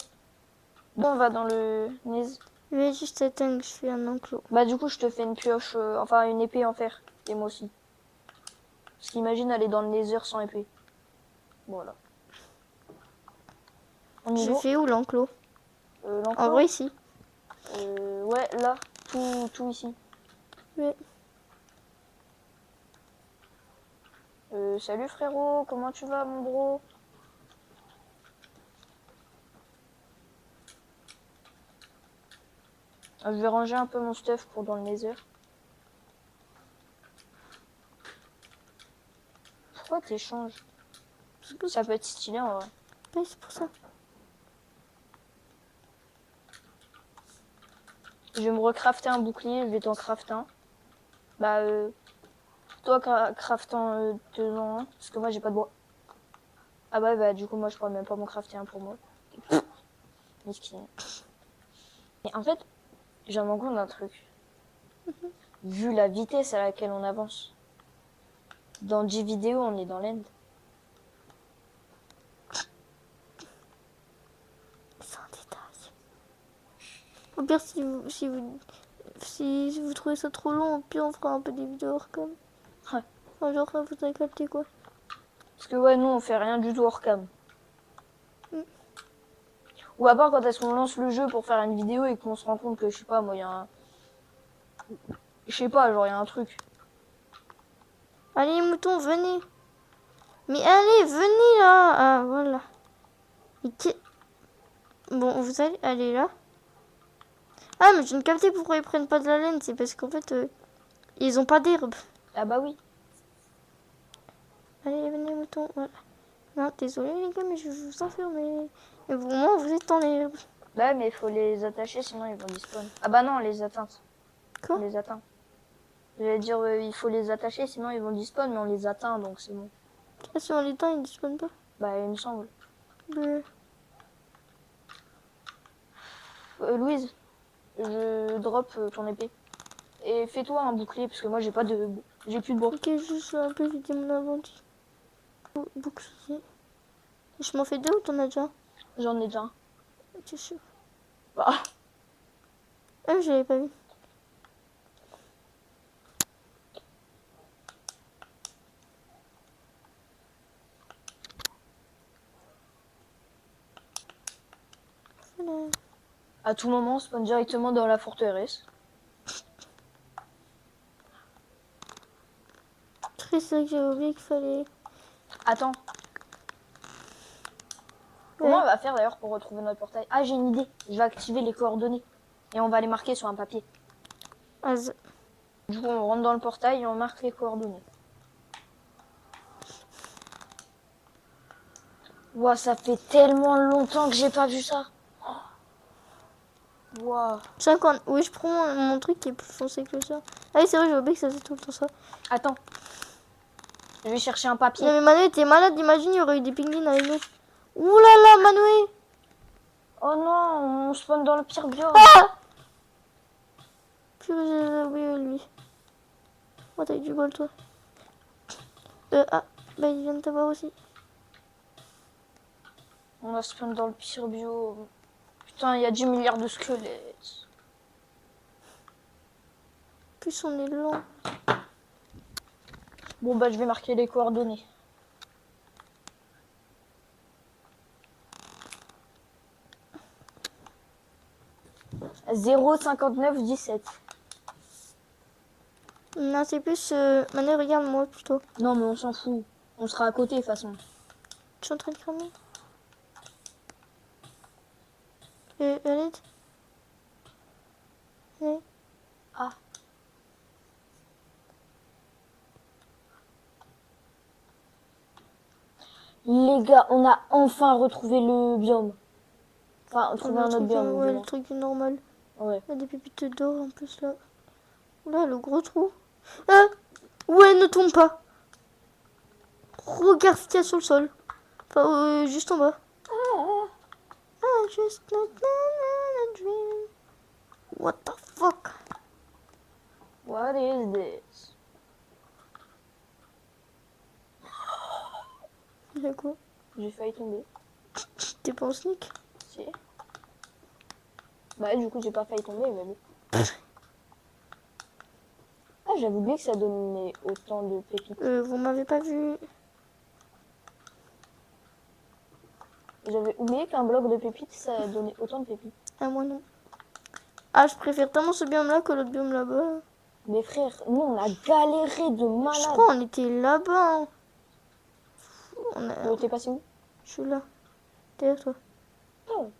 Bon, on va dans le Nez. Je vais juste attendre que je fais un enclos. Bah du coup, je te fais une pioche, enfin une épée en fer. Et moi aussi. Parce qu'imagine aller dans le Nether sans épée. Voilà. On y Je va. fais où l'enclos? En L'enclos. vrai, ici. Ouais, là. Tout ici. Ouais. Salut frérot, comment tu vas mon bro? Je vais ranger un peu mon stuff pour dans le Nether. Pourquoi t'échanges? Ça peut être stylé en vrai. Ouais, c'est pour ça. Je vais me recrafter un bouclier, je vais t'en crafter un. Bah toi craft en deux en un, parce que moi j'ai pas de bois. Ah bah du coup moi je pourrais même pas m'en crafter un pour moi. Mesquine. Et en fait, j'ai un compte d'un truc. Vu la vitesse à laquelle on avance. Dans 10 vidéos, on est dans l'end. C'est un détail. Au pire, si vous trouvez ça trop long, au pire, on fera un peu des vidéos hors cam. Ouais. Enfin, genre, vous avez capté quoi. Parce que ouais, nous on fait rien du tout hors cam. Mm. Ou à part quand est-ce qu'on lance le jeu pour faire une vidéo et qu'on se rend compte que je sais pas, moi il y a un. Je sais pas, genre il y a un truc. Allez, les moutons, venez. Mais allez, venez là. Ah, voilà. Bon, vous allez aller là. Ah, mais je ne captais pourquoi ils prennent pas de la laine. C'est parce qu'en fait, ils ont pas d'herbe. Ah bah oui. Allez, venez, moutons. Voilà. Non, désolé les gars, mais je vais vous enfermer. Et vous, moi, vous êtes dans l'herbe. Bah mais il faut les attacher sinon ils vont despawn. Ah bah non, on les atteint. Quoi? On les atteint. J'allais dire il faut les attacher sinon ils vont despawn mais on les atteint donc c'est bon. Ah, si on l'éteint, ils ne spawnent pas. Bah il me semble. Euh, Louise, je drop ton épée. Et fais-toi un bouclier parce que moi j'ai pas de. J'ai plus de bois. Ok, je vais un peu vider mon inventaire. Bouclier. Je m'en fais deux ou t'en as déjà un? J'en ai déjà un. T'es sûr? Bah. Ah, je l'avais pas vu. Voilà. À tout moment, on spawn directement dans la forteresse. Très c'est vrai que j'avais oublié qu'il fallait. Attends. Comment Ouais. on va faire d'ailleurs pour retrouver notre portail? Ah, j'ai une idée. Je vais activer les coordonnées. Et on va les marquer sur un papier. Az. Du coup, on rentre dans le portail et on marque les coordonnées. Ouah, ça fait tellement longtemps que j'ai pas vu ça. Ouah. 50. Oui, je prends mon truc qui est plus foncé que ça. Ah oui, c'est vrai, j'ai oublié que ça faisait tout le temps ça. Attends. Je vais chercher un papier. Non mais Manuel, t'es malade, imagine, il y aurait eu des pingouins avec nous. Ouh là là, Manuel. Oh non, on spawn dans le pire biome. Ah purée, j'ai oublié lui. Oh, t'as eu du bol, toi. Ah, bah il vient de t'avoir aussi. On va spawn dans le pire biome. Putain, il y a 10 milliards de squelettes. Plus on est lent. Bon bah je vais marquer les coordonnées. « 0,59,17 ». Non, c'est plus... Manuel, regarde-moi plutôt. Non mais on s'en fout. On sera à côté de toute façon. Je suis en train de cramer. Allez. Allez. Ah. Les gars, on a enfin retrouvé le biome. Enfin, trouvé un autre biome. Ouais, le truc normal. Ouais. Il y a des pépites d'or en plus là. Oula, le gros trou. Ah Ouais, ne tombe pas. Regarde ce qu'il y a sur le sol. Enfin, juste en bas. I just like a dream. What the fuck? What is this? C'est quoi? J'ai failli tomber. T'es pas en sneak? Si. Bah, du coup, j'ai pas failli tomber, mais bon. Ah, j'avais oublié que ça donnait autant de pépites. Vous m'avez pas vu. J'avais oublié qu'un bloc de pépites, ça donnait autant de pépites. Ah, moi non. Ah, je préfère tellement ce biome-là que l'autre biome là-bas. Mais frère, nous, on a galéré de Je malade. crois qu'on était là-bas. Hein. T'es passé où? Je suis là. Derrière toi. Oh.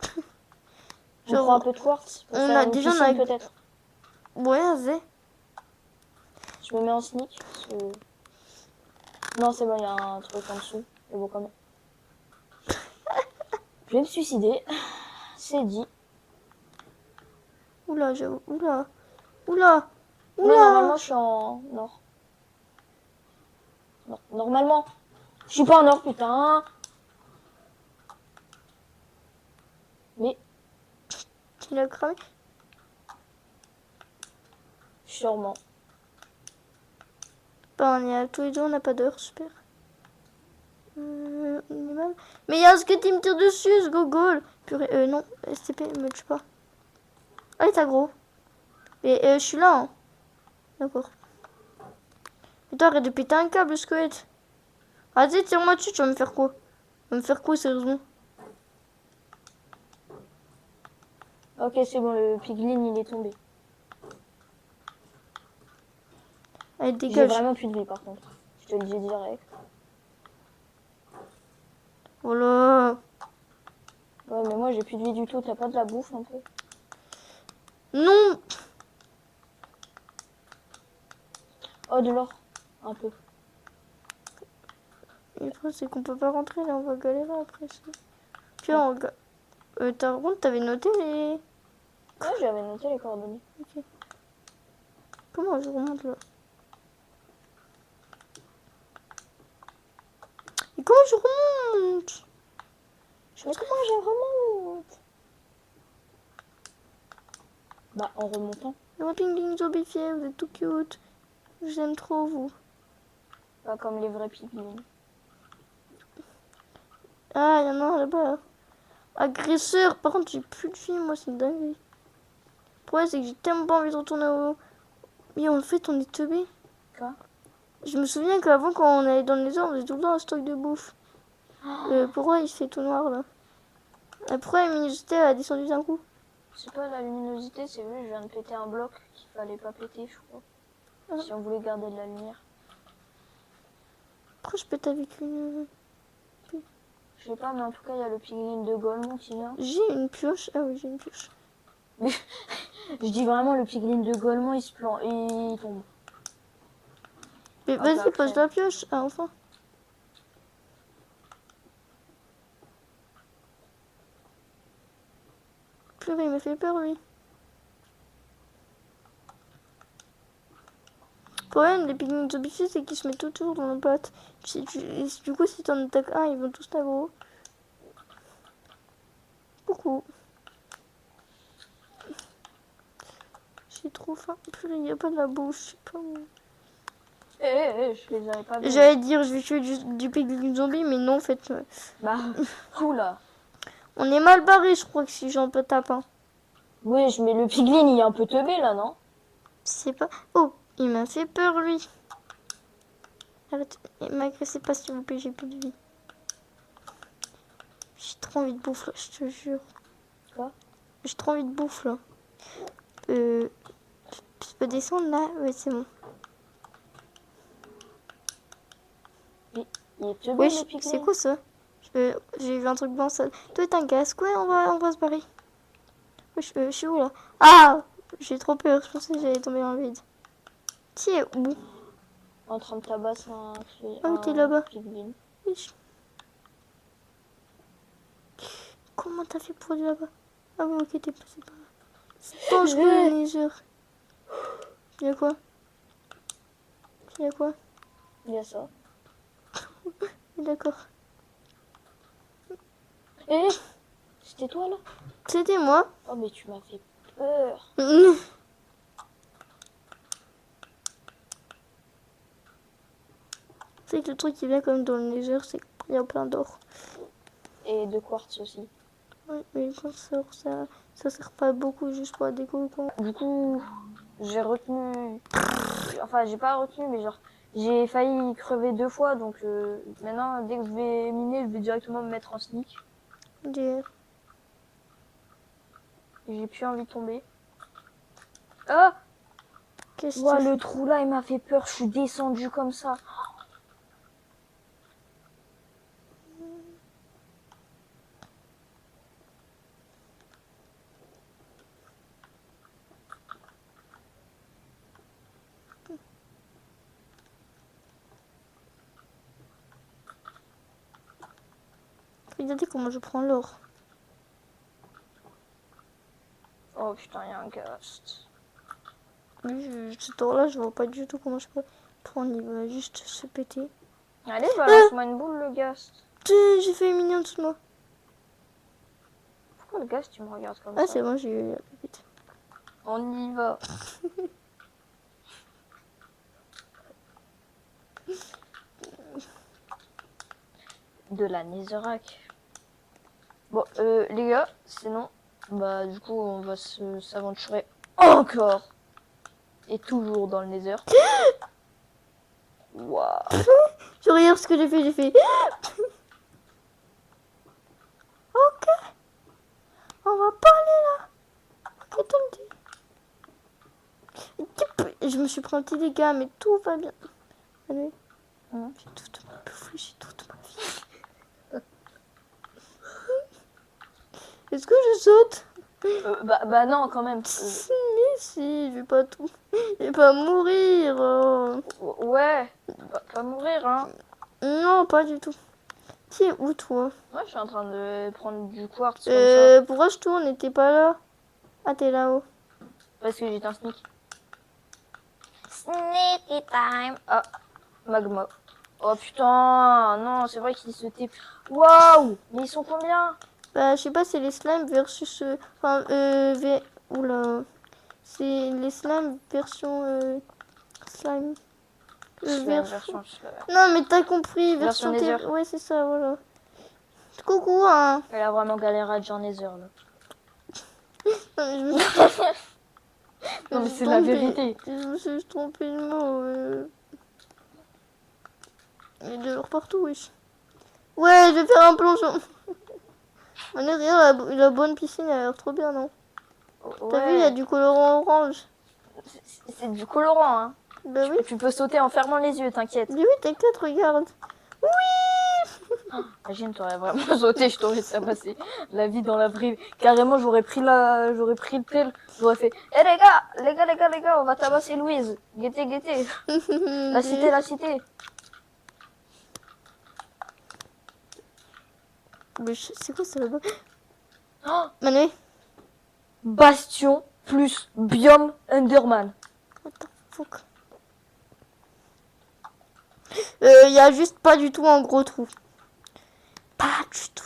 On Genre, prend un peu de quartz pour on faire a une déjà piscine, peut-être. Ouais, vas-y. Je me mets en sneak. Parce que... Non, c'est bon, il y a un truc en dessous. Mais bon, quand même. Je vais me suicider. C'est dit. Oula, j'avoue. Oula. Oula. Mais Oula. normalement, je suis en or. Non, normalement. Je suis pas en or, putain. Mais, Tu l'as cramé? sûrement. Bah, on est à tous les deux, on n'a pas d'heure, super. On est mal. Mais il y a un squelette qui me tire dessus, ce gogol. Purée, non, STP, me tue pas. Ah, il est gros. Mais je suis là, hein. D'accord. Putain, arrête de péter un câble, squelette. Vas-y, tire-moi dessus, tu vas me faire quoi? Tu vas me faire quoi, sérieusement? Ok, c'est bon, le piglin, il est tombé. Allez, J'ai dégage. vraiment plus de vie, par contre. Je te le dis direct. Voilà. Ouais, mais moi, j'ai plus de vie du tout. T'as pas de la bouffe, un peu? Non. Oh, de l'or. Un peu. Et après, c'est qu'on peut pas rentrer, là, on va galérer après. Puis, on par contre, t'avais noté les... Ouais, j'avais noté les coordonnées. Ok. Comment je remonte, là? Et comment je remonte? Mais comment je remonte? Bah, en remontant. Le ping ping zombifié, vous êtes tout cute. Je vous aime trop, vous. Pas comme les vrais piglins. Ah, il y en a un là-bas. Agresseur. Par contre, j'ai plus de vie, moi, c'est une dinguerie. Le problème, c'est que j'ai tellement pas envie de retourner au... Mais en fait, on est teubés. Quoi? Je me souviens qu'avant, quand on allait dans les arbres, on faisait tout le temps un stock de bouffe. Pourquoi il fait tout noir, là? Pourquoi la luminosité a descendu d'un coup? C'est pas la luminosité, c'est vrai, je viens de péter un bloc qu'il fallait pas péter, je crois. Ah. Si on voulait garder de la lumière. Pourquoi je pète avec une... Je sais pas, mais en tout cas, il y a le piglin de Golemont qui vient. J'ai une pioche. Ah oui, j'ai une pioche. Je dis vraiment, le piglin de Golemont, il se plante, il tombe. Mais Ah, vas-y, bah, pose la pioche. Ah, enfin. Purée, il m'a fait peur, lui. Le problème des piglins zombifiés, c'est qu'ils se mettent autour dans nos pattes. Du coup, si t'en attaques un, ils vont tous t'aggro. Coucou. J'ai trop faim. Purée, il n'y a pas de la bouche. Je sais pas où. Je les avais pas vus. J'allais dire, je vais tuer du piglin zombie, mais non, en fait. Bah, oula. On est mal barré, je crois, que si j'en peux taper un. Oui, mais le piglin, il est un peu teubé, là, non? Je sais pas. Oh, il m'a fait peur, lui. Arrête, m'agressez pas, s'il vous plaît, j'ai plus de vie. J'ai trop envie de bouffe, là, je te jure. Quoi? J'ai trop envie de bouffe, là. Je peux descendre, là? Ouais, c'est bon. Il est teubé, Wesh, le piglin. c'est quoi ça? J'ai vu un truc blanc sale. Toi, t'es un casque? Ouais, on va se barrer. Wesh, je suis où, là? Ah! J'ai trop peur, je pensais que j'allais tomber dans le vide. Tu es où? En train de tabasser un Ah, t'es là-bas. piglin. Wesh. Comment t'as fait pour aller là-bas? Ah oui, ok, t'es passé par là. C'est dangereux, le Nether. Y'a quoi? Il y a quoi? Il y a ça. D'accord. Eh, c'était toi là? C'était moi. Oh, mais tu m'as fait peur. C'est que le truc qui vient comme dans le Nether, c'est qu'il y a plein d'or. Et de quartz aussi. Ouais, mais quand ça sert pas beaucoup juste pour la déco ou quoi. Du coup, j'ai retenu. Enfin, j'ai pas retenu, mais genre, j'ai failli crever 2 fois. Donc maintenant, dès que je vais miner, je vais directement me mettre en sneak. Des- J'ai plus envie de tomber. Ah! Qu'est-ce que Ouah, tu le fais? trou là, il m'a fait peur. Je suis descendue comme ça. Regardez comment je prends l'or. Oh putain, il y a un ghost. Lui, cet or-là, je vois pas du tout comment je peux prendre. Il va juste se péter. Allez, balance-moi une boule, le ghost. J'ai fait une mini en dessous de moi. Pourquoi le ghost, tu me regardes comme Ah, ça? c'est bon, j'ai eu la pépite. On y va. De la netherrack. Bon, les gars, sinon, bah du coup, on va s'aventurer encore et toujours dans le nether. Waouh. Je regarde ce que j'ai fait. Ok, on va pas aller là. Attendez. Je me suis pris un petit dégât, mais tout va bien. Allez. J'ai toute ma bouffe, j'ai toute ma vie. Est-ce que je saute? Bah non, quand même. Mais si, je vais pas tout. Je vais pas mourir. Ouais, pas mourir, hein. Non, pas du tout. Tu es où toi? Moi, je suis en train de prendre du quartz comme ça. Pourquoi je tourne? T'es pas là? Ah, t'es là-haut. Parce que j'étais un sneak. Sneaky time. Ah, magma. Oh putain, non, c'est vrai qu'ils se typent. Waouh, mais ils sont combien? Bah, je sais pas, c'est les slimes versus. Enfin, oula. C'est les slimes version. Slime. Slime version. Non, mais t'as compris, Version version Nether. Ouais, c'est ça, voilà. Coucou, hein. Elle a vraiment galéré à dire Nether là. Non, mais je me suis Non, mais suis c'est la trompée. vérité. Je me suis trompée de mot. Il y a de l'or partout, wesh. Ouais, je vais faire un plongeon. On est rien, la bonne piscine, elle a l'air trop bien, non? T'as vu, il y a Ouais, du colorant orange. c'est du colorant, hein. Bah oui. Tu peux sauter en fermant les yeux, t'inquiète. Mais oui, t'inquiète, regarde. Oui. Imagine, t'aurais vraiment sauté, je t'aurais tabassé la vie dans la vraie. Carrément, j'aurais pris le tel, j'aurais fait, eh les gars, on va tabasser Louise. Guettez, guettez. La cité, la cité. Mais c'est quoi ça là-bas? Oh, Mané. Bastion plus biome Enderman. What the fuck? Il y a juste pas du tout un gros trou. Pas du tout.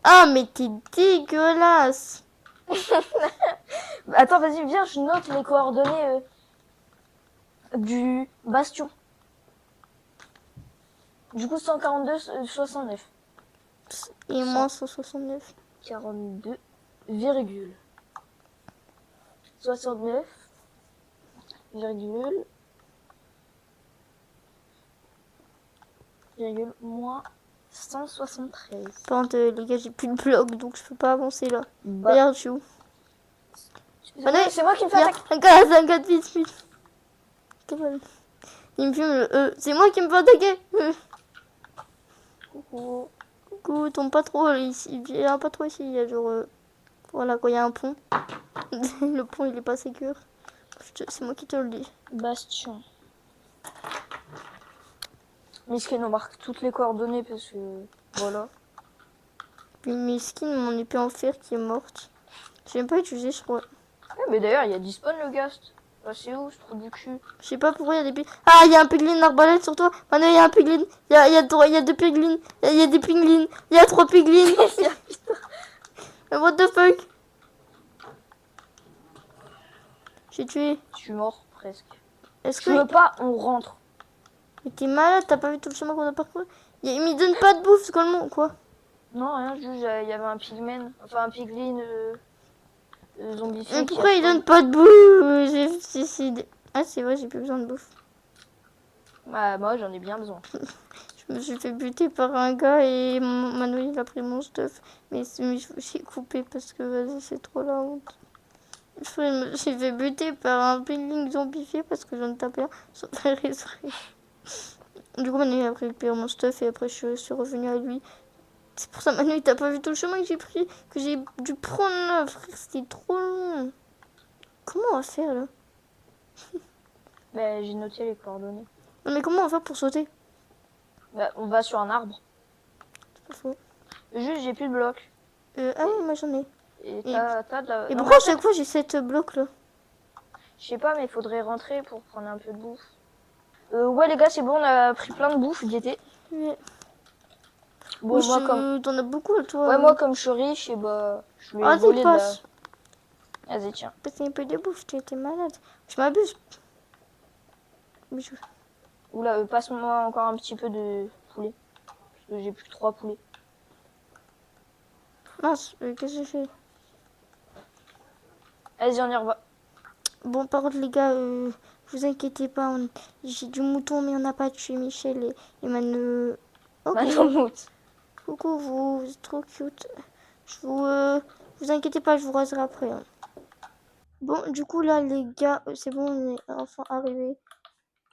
Ah, mais t'es dégueulasse. Attends, vas-y, viens, je note les coordonnées du bastion. Du coup, 142, 69. Et moins 169. 42, virgule. 69, virgule. Virgule, moins 173. Par contre, les gars, j'ai plus de bloc, donc je peux pas avancer là. Bah, Regarde, je suis où? c'est moi qui me fais attaquer. Regarde, un gars de vite. Il me fume le E. C'est moi qui me fais attaquer. Coucou. Coucou, tombe pas trop ici. Il y a pas trop ici. Il y a genre. Voilà, quoi, il y a un pont. Le pont, il est pas sécure. C'est moi qui te le dis. Bastion. Miskin, on marque toutes les coordonnées parce que. Voilà. Puis mes skins, mon épée en fer qui est morte. J'ai même pas utilisé, je crois. Ouais, mais d'ailleurs, il y a Dispawn le ghost. Bah, c'est où ce trou du cul? Je sais pas pourquoi il y a des piglins. Ah, il y a un piglin arbalète sur toi. Maintenant, il y a un piglin. Il y a deux piglins. Il y a des piglins. Il y a trois piglins. What the fuck? J'ai tué. Je suis mort presque. Est-ce Je veux que. pas, on rentre. Mais t'es malade, t'as pas vu tout le chemin qu'on a parcouru? Il me donne pas de bouffe, c'est comment, quoi? Non, rien, juste il y avait un pigman, enfin un piglin zombifié Mais qui pourquoi a il spawn. donne pas de bouffe? Ah, c'est vrai, j'ai plus besoin de bouffe. Bah, moi j'en ai bien besoin. Je me suis fait buter par un gars et Mano il a pris mon stuff. Mais j'ai coupé parce que vas-y, c'est trop la honte. Je me suis fait buter par un pingling zombifié parce que j'en tapais un sans faire exprès. Du coup, Manu il a récupéré mon stuff et après je suis revenue à lui. C'est pour ça, Manu, il t'a pas vu tout le chemin que j'ai pris, que j'ai dû prendre là, frère, c'était trop long. Comment on va faire là? Bah, j'ai noté les coordonnées. Non, mais comment on va faire pour sauter? Bah, on va sur un arbre. C'est pas faux. Juste, j'ai plus de blocs. Ah oui, moi j'en ai. Et Et, t'as de la. et Non, pourquoi mais à chaque fois j'ai 7 blocs là? je sais pas, mais il faudrait rentrer pour prendre un peu de bouffe. Ouais, les gars, c'est bon, on a pris plein de bouffe d'été. Ouais. Bon, moi, T'en as beaucoup là, toi. Ouais, moi, comme je suis riche, et bah, je lui ai Ah, volé de la. passe. Vas-y, tiens. Passer un peu de bouffe, tu étais malade. Je m'abuse. Mais je- Oula, passe-moi encore un petit peu de poulet. Parce que j'ai plus que 3 poulets. Mince, qu'est-ce que j'ai fait? Vas-y, on y reva. Bon, par contre, les gars, vous inquiétez pas. J'ai du mouton, mais on n'a pas tué Michel et Manu. Ok. Manomouth. Coucou, vous êtes trop cute. Vous inquiétez pas, je vous raserai après. Hein. Bon, du coup, là, les gars, c'est bon, on est enfin arrivé.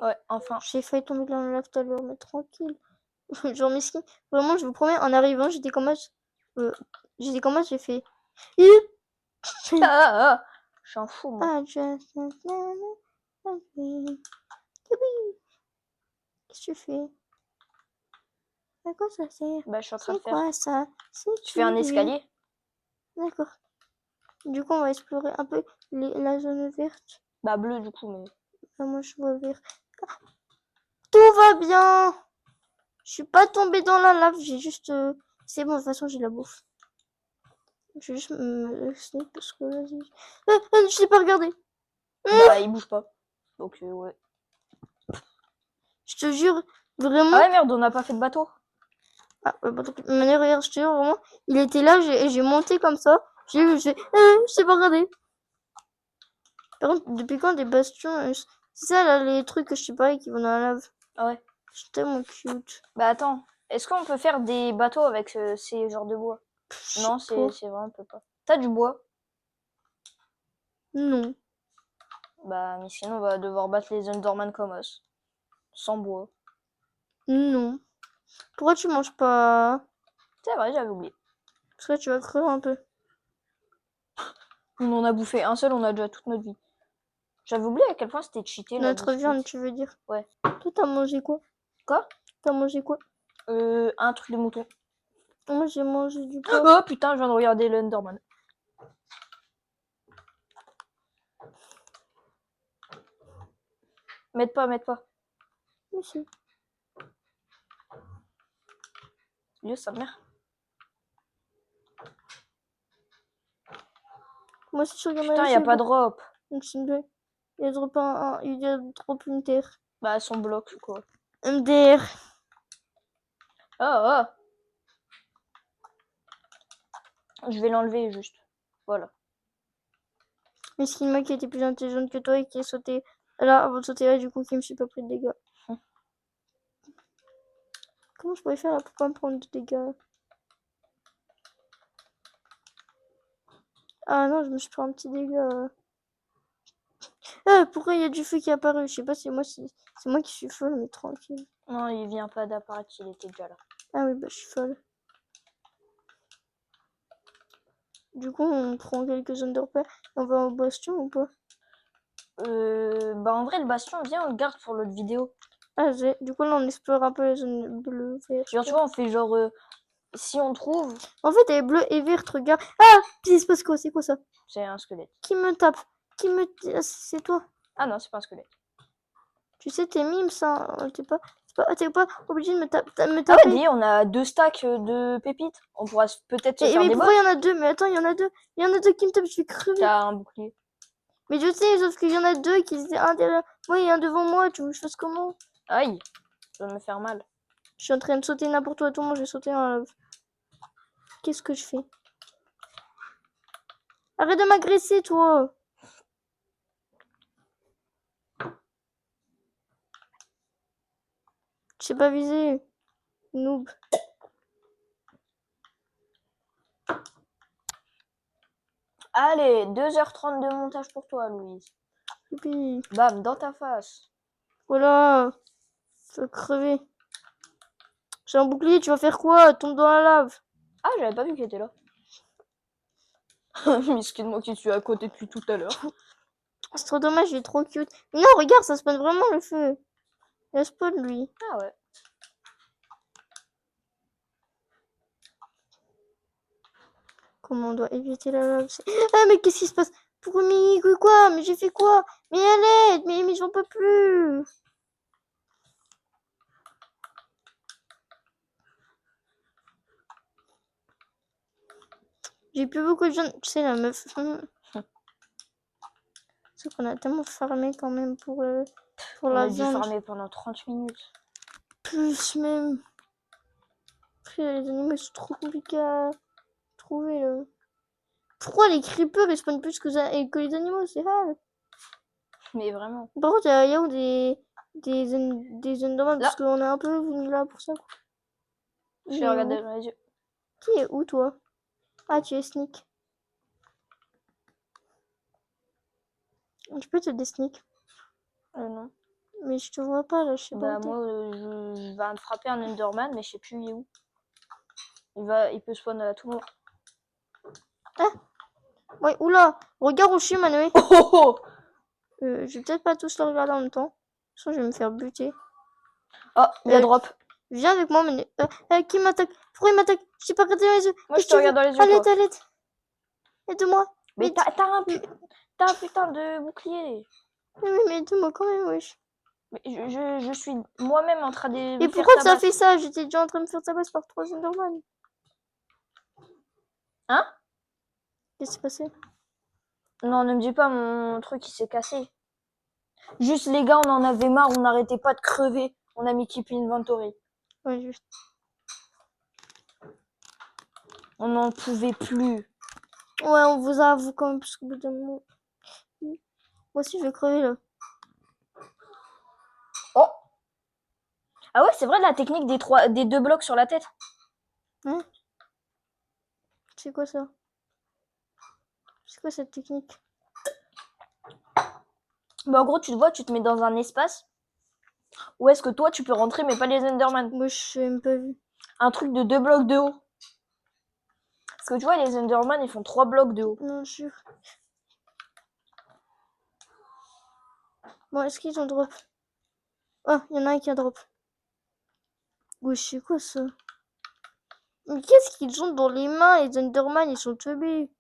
Ouais, enfin. J'ai failli tomber dans le lave tout à l'heure, mais tranquille. Genre, mesquine. Vraiment, je vous promets, en arrivant, j'étais comme ça. J'étais comme ça, j'ai fait. Ah, je suis un fou, moi. Ah, just... Qu'est-ce que tu fais? À quoi ça sert? Bah, je suis en train de C'est faire. quoi ça? C'est Tu fais un qui, lui? escalier. D'accord. Du coup, on va explorer un peu la zone verte. Bah, bleu, du coup, mais. Ah, moi, je vois vert. Ah, tout va bien! Je suis pas tombée dans la lave, j'ai juste... C'est bon, de toute façon, j'ai la bouffe. Je vais juste me sneak parce que vas-y. Je t'ai pas regardé. Bah, il bouge pas. Donc, ouais. Je te jure, vraiment. Ah ouais, merde, on n'a pas fait de bateau. Ah, bah, mais regarde, je te jure, vraiment. Il était là, j'ai monté comme ça. J'ai vu, je t'ai pas regardé. Par contre, depuis quand des bastions c'est ça là, les trucs que je sais pas qui vont dans la lave. Ah ouais. C'est tellement cute. Bah, attends. Est-ce qu'on peut faire des bateaux avec ces genres de bois? Non, Je sais pas. c'est vrai, on peut pas. T'as du bois? Non. Bah, mais sinon, on va devoir battre les Enderman comme os. Sans bois. Non. Pourquoi tu manges pas? C'est vrai, j'avais oublié. Parce que tu vas crever un peu. On en a bouffé un seul, on a déjà toute notre vie. J'avais oublié à quel point c'était cheaté la Notre biscuit. viande, tu veux dire? Ouais. Toi, t'as mangé quoi? Quoi? T'as mangé quoi? Un truc de mouton. Moi, j'ai mangé du porc. Oh putain, je viens de regarder l'Enderman. Mette pas. Mais si. Dieu, sa mère. Moi aussi, je regarde Putain, y a pas de drop. Donc, c'est une blague. Il y a drop il y a drop une terre. Bah, son bloc, quoi. MDR. Oh. Je vais l'enlever, juste. Voilà. Mais c'est moi qui était plus intelligente que toi et qui est sauté là avant de sauter là, du coup, qui me suis pas pris de dégâts. Comment je pourrais faire là pour pas me prendre de dégâts? Ah non, je me suis pris un petit dégât. Ah, pourquoi il y a du feu qui est apparu? Je sais pas, c'est moi qui suis folle, mais tranquille. Non, il vient pas d'apparaître, il était déjà là. Ah oui, bah je suis folle. Du coup, on prend quelques zones de repère. On va au bastion ou pas? Bah, en vrai, le bastion, viens, on le garde pour l'autre vidéo. Ah, du coup, là, on explore un peu les zones bleues, vertes. Genre, tu vois, on fait genre. Si on trouve. En fait, elle est bleue et verte, regarde. Ah! Il se passe quoi? C'est quoi ça? C'est un squelette. Qui me tape? Qui me. Ah, c'est toi. Ah non, c'est pas un squelette. Tu sais, t'es mime, ça. T'es pas obligé de me Ah ouais, taper. dis, on a 2 stacks de pépites. On pourra peut-être se faire Mais des pourquoi il y boss. en a deux? Mais attends, il y en a deux. Il y en a deux qui me tapent, je vais crever. T'as un bouclier. Mais je sais, sauf qu'il y en a deux qui étaient un derrière moi et un devant moi. Tu veux que je fasse comment? Aïe, ça va me faire mal. Je suis en train de sauter n'importe où à tout moment, je vais sauter dans la lave. Qu'est-ce que je fais? Arrête de m'agresser, toi! Je sais pas viser. Noob. Allez, 2h30 de montage pour toi, Louise. Youpi. Bam, dans ta face. Voilà. Je vais crever. J'ai un bouclier, tu vas faire quoi? Tombe dans la lave. Ah, j'avais pas vu qu'il était là. Miskin, moi qui suis à côté depuis tout à l'heure. C'est trop dommage, il est trop cute. Mais non, regarde, ça spawn vraiment le feu. Il a spawn, lui. Ah ouais. Comment on doit éviter la lave? Ah, mais qu'est-ce qui se passe? Pour quoi? Mais j'ai fait quoi? Mais à l'aide! Mais j'en peux plus! J'ai plus beaucoup de gens. Tu sais, la meuf. C'est qu'on a tellement farmé quand même pour On la a dû viande. farmer pendant 30 minutes. Plus même. Après, les animaux, ils sont trop compliqués à trouver, là. Pourquoi les creepers, ils spawnent plus que les animaux? C'est rare. Mais vraiment. Par contre, il y a où des Enderman? Là, Parce qu'on est un peu venu là pour ça, quoi. je Il vais est regarder où? dans les yeux. Qui est où, toi? Ah, tu es sneak. Je peux te désneak. Non. Mais je te vois pas, là, je sais pas Bah où t'es. moi, je vais me frapper un Enderman, mais je sais plus il est où. Il peut spawn à tout moment. Ouais, oula! Regarde où je suis, Manoé. Oh oh oh! Je vais peut-être pas tous le regarder en même temps. Sinon, je vais me faire buter. Oh, il y a Euh, drop. Viens avec moi, Manoé. Qui m'attaque? Pourquoi il m'attaque? Je sais pas regardé dans les yeux. Moi, je Qu'est-ce te que tu veux? regarde dans les yeux, À l'aide, toi. à l'aide. Aide-moi. Mais Mais, t'as un putain de bouclier. mais aide-moi quand même, wesh. Mais je suis moi-même en train de Et me faire pourquoi ça tabasser. fait ça? J'étais déjà en train de me faire tabasser par 3 Enderman. Hein? Qu'est-ce qui s'est passé? Non, ne me dis pas mon truc il s'est cassé. Juste les gars, on en avait marre, on n'arrêtait pas de crever. On a mis Keep Inventory. Ouais, juste. On n'en pouvait plus. Ouais, on vous avoue quand même, parce qu'au bout d'un moment. Moi aussi, je vais crever là. Oh! Ah ouais, c'est vrai la technique des 2 blocs sur la tête. Hein? C'est quoi ça? C'est quoi cette technique? Bah en gros, tu te vois, tu te mets dans un espace où est-ce que toi tu peux rentrer mais pas les Enderman. Moi, je n'ai même pas vu. Un truc de 2 blocs de haut. Parce que tu vois, les Enderman ils font 3 blocs de haut. Non, je jure. Bon, est-ce qu'ils ont drop? Oh, il y en a un qui a drop. Ouais, c'est quoi ça? Mais qu'est-ce qu'ils ont dans les mains, les Enderman? Ils sont teubés.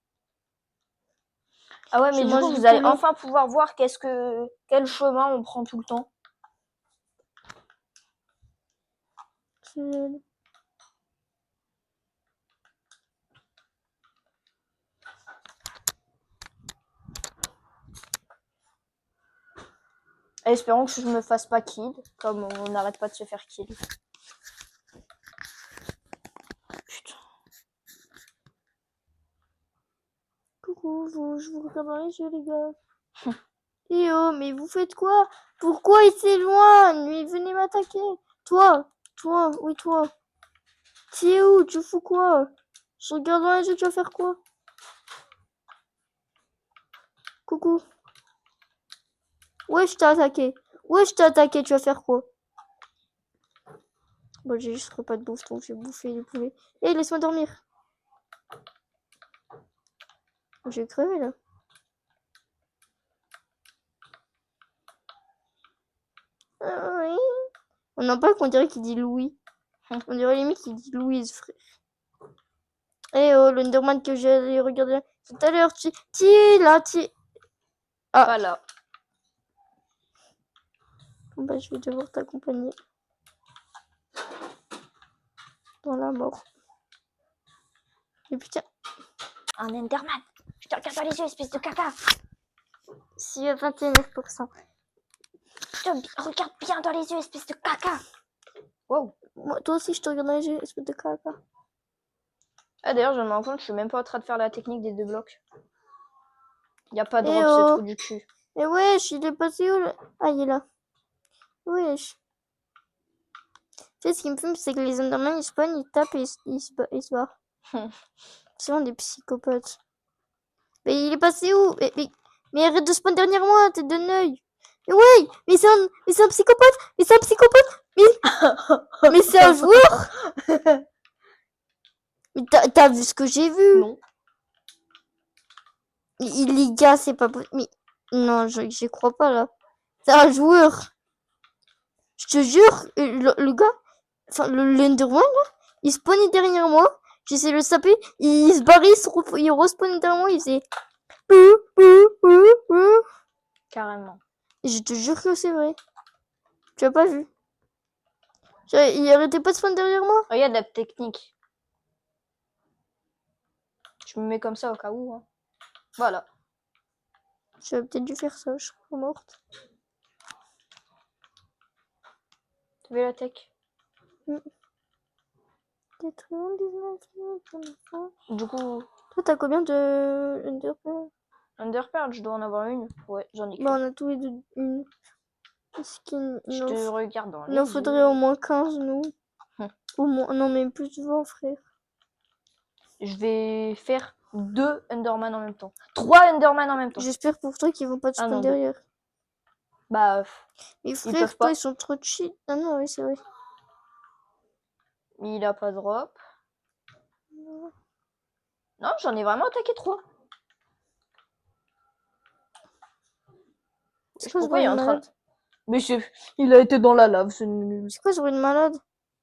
Ah ouais, mais Je du mange coup, du vous allez poulet. enfin pouvoir voir quel chemin on prend tout le temps. C'est- Et espérons que je me fasse pas kill, comme on n'arrête pas de se faire kill. Putain. Coucou, je vous regarde dans les yeux, les gars. Eh oh, mais vous faites quoi? Pourquoi il s'éloigne? Mais venez m'attaquer. Toi, oui, toi. Tu es où? Tu fous quoi? Je regarde dans les yeux, tu vas faire quoi? Coucou. Ouais, je t'ai attaqué. Ouais, je t'ai attaqué, tu vas faire quoi? Bon, j'ai juste pas de bouffe, donc je vais bouffer les poulets. Eh, laisse-moi dormir. Je vais crever, là. Ah, oui. On n'a pas qu'on dirait qu'il dit Louis. On dirait limite qu'il dit Louise, frère. Eh oh, l'Enderman que j'ai regardé tout à l'heure, tu es là, Ah. Voilà. Bon, bah, je vais devoir t'accompagner dans la mort. Et putain, Un Enderman. Je te regarde dans les yeux, espèce de caca. si à 21%. Regarde bien dans les yeux, espèce de caca. Wow. Moi, toi aussi, je te regarde dans les yeux, espèce de caca. Ah, d'ailleurs, je me rends compte, je suis même pas en train de faire la technique des 2 blocs. Y a pas de Eh drop, oh. ce trou du cul. Et wesh, il est passé où là? Ah, il est là. Wesh. Tu sais, ce qui me fume, c'est que les Endermen, ils spawnent, ils tapent et ils se barrent. C'est vraiment des psychopathes. Mais il est passé où? Mais arrête de spawn derrière moi, tête de neuil. Mais ouais, mais c'est un psychopathe. Mais c'est un psychopathe. Mais c'est un joueur. Mais t'as vu ce que j'ai vu? Non. Les gars, c'est pas possible. Mais non, j'y crois pas là. C'est un joueur. Je te jure, le gars, enfin l'Enderman là, il spawnait derrière moi. J'essaie de le saper, il se barrait, il respawnait derrière moi, il faisait Carrément. Et je te jure que c'est vrai. Tu as pas vu? Il arrêtait pas de spawn derrière moi. Regarde la technique. Je me mets comme ça au cas où. Hein. Voilà. J'aurais peut-être dû faire ça, je serais morte. Tu veux la tech? 99 Du coup, Toi, t'as combien de Enderpearl? Underpearl, je dois en avoir une. Ouais, j'en ai Bah, qu'une. on a tous les deux une. Je te regarde dans Il les en faudrait yeux. au moins 15, nous. Au moins, non, mais plus de 20, frère. Je vais faire 2 Enderman en même temps. 3 Enderman en même temps. J'espère pour toi qu'ils vont pas te Ah spawn non, derrière. Bah, Mais peuvent frère, toi, pas. ils sont trop cheat. Ah non, oui, c'est vrai. Il a pas de drop. Non, j'en ai vraiment attaqué 3. C'est quoi ce Pourquoi il bruit est de en train malade? de... Mais il a été dans la lave, c'est nul. C'est quoi ce bruit de malade?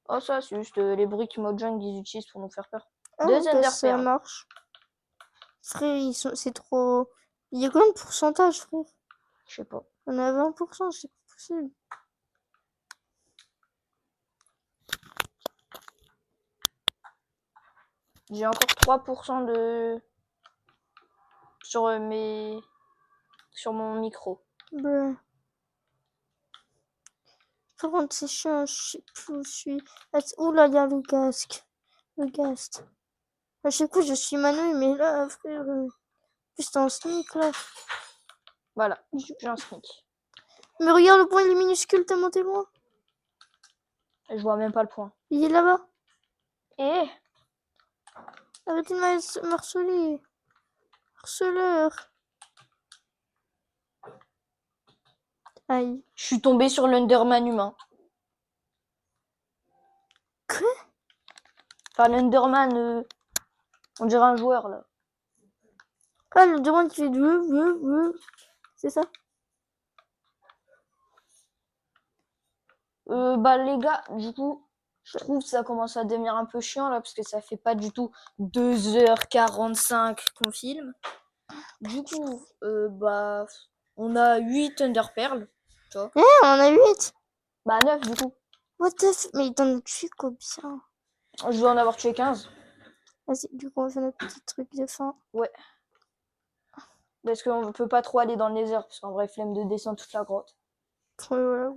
Oh, ça, c'est juste les briques Mojang qu'ils utilisent pour nous faire peur. Ah, 2 bah, ça Enderpearl. marche. Frère, c'est trop... Il y a combien de pourcentage, frère? Je sais pas. On a 20%, c'est pas possible. J'ai encore 3% de... Sur sur mon micro. Bruh. Par contre, c'est chiant, je sais plus où je suis. Ouh là, il y a le casque. Le gast. À chaque fois, je suis Manu, mais là, frère... Juste un sneak, là. Voilà, j'ai un sneak. Mais regarde, le point, il est minuscule, tellement t'es loin. Je vois même pas le point. Il est là-bas. Eh, Arrêtez de me harceler. Harceleur. Aïe. je suis tombée sur l'Underman humain. Quoi? Enfin, l'Underman, on dirait un joueur, là. Ah, le demande qui fait de... C'est ça? Bah, les gars, du coup, je trouve que ça commence à devenir un peu chiant, là, parce que ça fait pas du tout 2h45 qu'on filme. Du coup, bah, on a 8 Underpearl. Tu vois. Eh, on en a 8. Bah, 9, du coup. What the f... Mais il t'en a tué combien? Je dois en avoir tué 15. Vas-y, du coup, on va faire notre petit truc de fin. Ouais. Parce qu'on peut pas trop aller dans le nether, parce qu'en vrai, flemme de descendre toute la grotte. Voilà.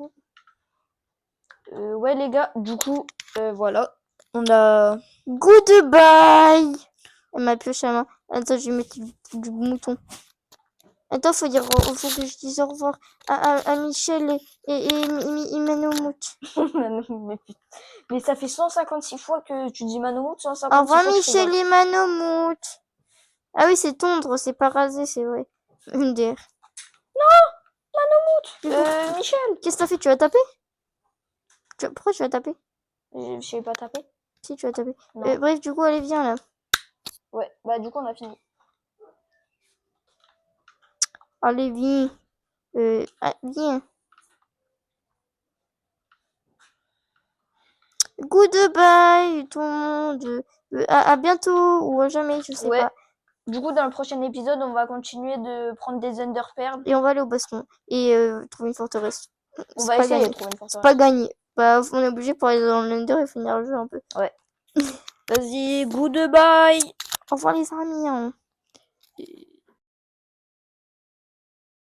Ouais, les gars, du coup, voilà. On a... Goodbye. Elle m'a pioché à la main. Attends, je vais mettre du mouton. Attends, faut que je dise au revoir à Michel et Manomout. Mais ça fait 156 fois que tu dis Manomout, 156 Au revoir fois que je Michel rigole. et Manomout. Ah oui, c'est tondre, c'est pas rasé, c'est vrai. MDR. Manomout Michel Qu'est-ce que t'as fait? Tu vas taper? Pourquoi tu vas taper? Je sais pas taper. Si, tu vas taper. Non. Bref, du coup, allez, viens là. Ouais, bah du coup, on a fini. Allez, viens. Viens. Goodbye, tout le monde. À bientôt ou à jamais, je sais pas. Du coup, dans le prochain épisode, on va continuer de prendre des Underpearl. Et on va aller au baston et trouver une forteresse. On C'est va pas essayer gagné. de trouver une C'est forteresse. pas gagné. Bah, on est obligé pour aller dans l'Ender et finir le jeu un peu. Vas-y, goodbye. Au revoir les amis. Hein.